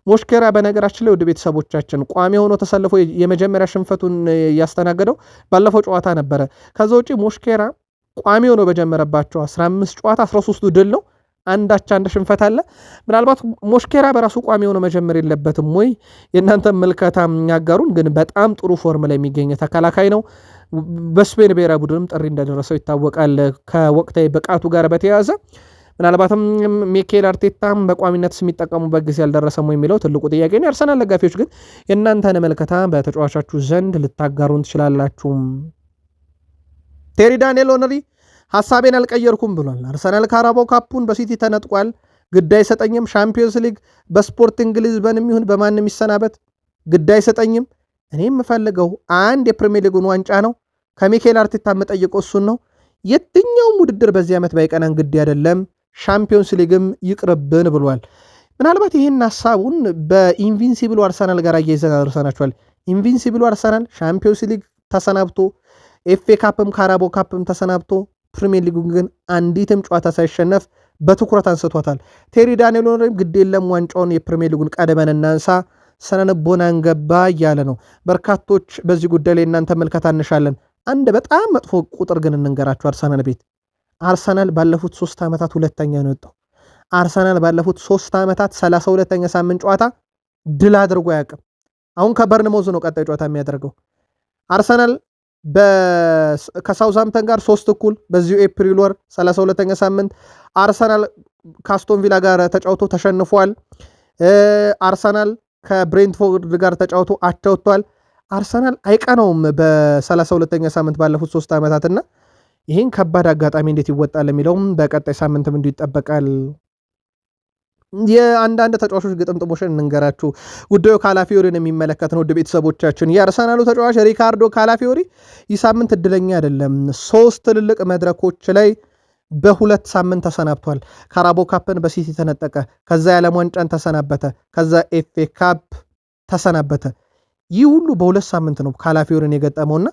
ሞሽኬራ በነገራችን ላይ ወደ ቤተሰቦቻችን ቋሚ ሆኖ ተሰልፎ የመጀመሪያ ሽንፈቱን ያስተናገደው ባለፈው ጨዋታ ነበረ። ከዛ ውጪ ሞሽኬራ ቋሚ ሆኖ በጀመረባቸው 15 ጨዋታ 13ቱ ድል ነው። አንድ ሽንፈት አለ። ምናልባት ሞሽኬራ በራሱ ቋሚ ሆኖ መጀመር የለበትም ወይ? የእናንተ ምልከታ ያጋሩን። ግን በጣም ጥሩ ፎርም ላይ የሚገኝ ተከላካይ ነው። በስፔን ብሔራዊ ቡድንም ጥሪ እንደደረሰው ይታወቃል። ከወቅታዊ ብቃቱ ጋር በተያያዘ ምናልባትም ሚኬል አርቴታም በቋሚነት የሚጠቀሙበት ጊዜ አልደረሰም የሚለው ትልቁ ጥያቄ ነው። የአርሰናል ደጋፊዎች ግን የእናንተን ምልከታ በተጫዋቻችሁ ዘንድ ልታጋሩን ትችላላችሁ። ቴሪ ዳንኤል ኦነሪ ሐሳቤን አልቀየርኩም ብሏል። አርሰናል ካራባው ካፑን በሲቲ ተነጥቋል። ግድ አይሰጠኝም። ሻምፒዮንስ ሊግ በስፖርቲንግ ሊዝበንም ይሁን በማንም ይሰናበት ግድ አይሰጠኝም። እኔ የምፈልገው አንድ የፕሪሚየር ሊጉን ዋንጫ ነው። ከሚኬል አርቴታ የምጠይቀው እሱን ነው። የትኛውም ውድድር በዚህ ዓመት ባይቀናን ግድ አይደለም፣ ሻምፒዮንስ ሊግም ይቅርብን ብሏል። ምናልባት ይህን ሀሳቡን በኢንቪንሲብሉ አርሰናል ጋር አያይዘን አደርሰናችኋል። ኢንቪንሲብሉ አርሰናል ሻምፒዮንስ ሊግ ተሰናብቶ ኤፍኤ ካፕም ካራቦ ካፕም ተሰናብቶ ፕሪሚየር ሊጉን ግን አንዲትም ጨዋታ ሳይሸነፍ በትኩረት አንስቶታል። ቴሪ ዳንኤል ግድ የለም ዋንጫውን የፕሪሚየር ሊጉን ቀደመን እናንሳ ስነልቦና እንገባ እያለ ነው። በርካቶች በዚህ ጉዳይ ላይ እናንተ መልከታ እንሻለን። አንድ በጣም መጥፎ ቁጥር ግን እንንገራችሁ። አርሰናል ቤት አርሰናል ባለፉት 3 ዓመታት ሁለተኛ ነው የወጣው። አርሰናል ባለፉት 3 ዓመታት 32ኛ ሳምንት ጨዋታ ድል አድርጎ አያውቅም። አሁን ከበርንሞዝ ነው ቀጣይ ጨዋታ የሚያደርገው። አርሰናል ከሳውዝሃምፕተን ጋር 3-1 በዚሁ ኤፕሪል ወር 32ኛ ሳምንት አርሰናል ከአስቶን ቪላ ጋር ተጫውቶ ተሸንፏል። አርሰናል ከብሬንትፎርድ ጋር ተጫውቶ አቻ ወጥቷል። አርሰናል አይቀነውም በ32ኛ ሳምንት ባለፉት 3 ዓመታትና ይህን ከባድ አጋጣሚ እንዴት ይወጣል የሚለውም በቀጣይ ሳምንትም እንዲሁ ይጠበቃል። የአንዳንድ ተጫዋቾች ግጥምጥሞሽን እንንገራችሁ። ጉዳዩ ካላፊዮሪን የሚመለከት ነው። ውድ ቤተሰቦቻችን የአርሰናሉ ተጫዋች ሪካርዶ ካላፊዮሪ ይህ ሳምንት እድለኛ አይደለም። 3 ትልልቅ መድረኮች ላይ በ2 ሳምንት ተሰናብቷል። ካራቦ ካፕን በሲቲ ተነጠቀ፣ ከዛ የዓለም ዋንጫን ተሰናበተ፣ ከዛ ኤፍኤ ካፕ ተሰናበተ። ይህ ሁሉ በ2 ሳምንት ነው ካላፊዮሪን የገጠመውና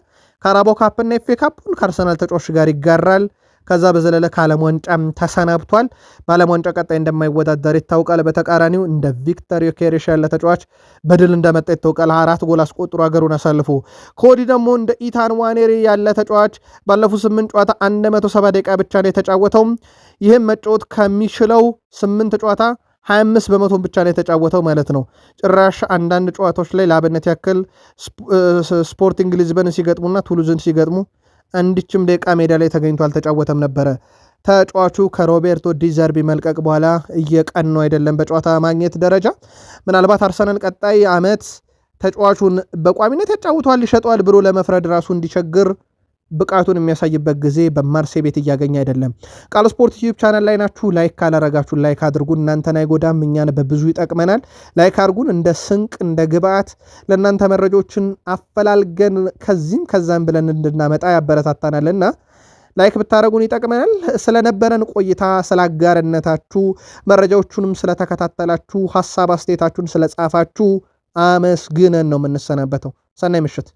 ካራቦ ካፕና ኤፍኤ ካፕን ከአርሰናል ተጫዋች ጋር ይጋራል። ከዛ በዘለለ ከዓለም ዋንጫም ተሰናብቷል። በዓለም ዋንጫ ቀጣይ እንደማይወዳደር ይታወቃል። በተቃራኒው እንደ ቪክተር ዮኬሬሽ ያለ ተጫዋች በድል እንደመጣ ይታወቃል። 4 ጎል አስቆጥሮ ሀገሩን አሳልፎ ከወዲህ ደግሞ እንደ ኢታን ዋኔሪ ያለ ተጫዋች ባለፉት 8 ጨዋታ 170 ደቂቃ ብቻ ነው የተጫወተው። ይህም መጫወት ከሚችለው 8 ጨዋታ 25 በመቶን ብቻ ነው የተጫወተው ማለት ነው። ጭራሽ አንዳንድ ጨዋታዎች ላይ ለአብነት ያክል ስፖርቲንግ ሊዝበን ሲገጥሙና ቱሉዝን ሲገጥሙ አንድችም ደቂቃ ሜዳ ላይ ተገኝቶ አልተጫወተም ነበረ። ተጫዋቹ ከሮቤርቶ ዲዘርቢ መልቀቅ በኋላ እየቀኑ አይደለም በጨዋታ ማግኘት ደረጃ። ምናልባት አርሰናል ቀጣይ ዓመት ተጫዋቹን በቋሚነት ያጫውተዋል ይሸጠዋል ብሎ ለመፍረድ ራሱ እንዲቸግር ብቃቱን የሚያሳይበት ጊዜ በማርሴ ቤት እያገኘ አይደለም። ቃል ስፖርት ዩቲዩብ ቻናል ላይ ናችሁ። ላይክ ካላረጋችሁ ላይክ አድርጉን። እናንተን አይጎዳም፣ እኛን በብዙ ይጠቅመናል። ላይክ አድርጉን። እንደ ስንቅ እንደ ግብአት ለእናንተ መረጃዎችን አፈላልገን ከዚህም ከዛም ብለን እንድናመጣ ያበረታታናልና ላይክ ብታደረጉን ይጠቅመናል። ስለነበረን ቆይታ ስለ አጋርነታችሁ መረጃዎቹንም ስለተከታተላችሁ ሀሳብ አስተያየታችሁን ስለጻፋችሁ አመስግነን ነው የምንሰናበተው። ሰናይ ምሽት።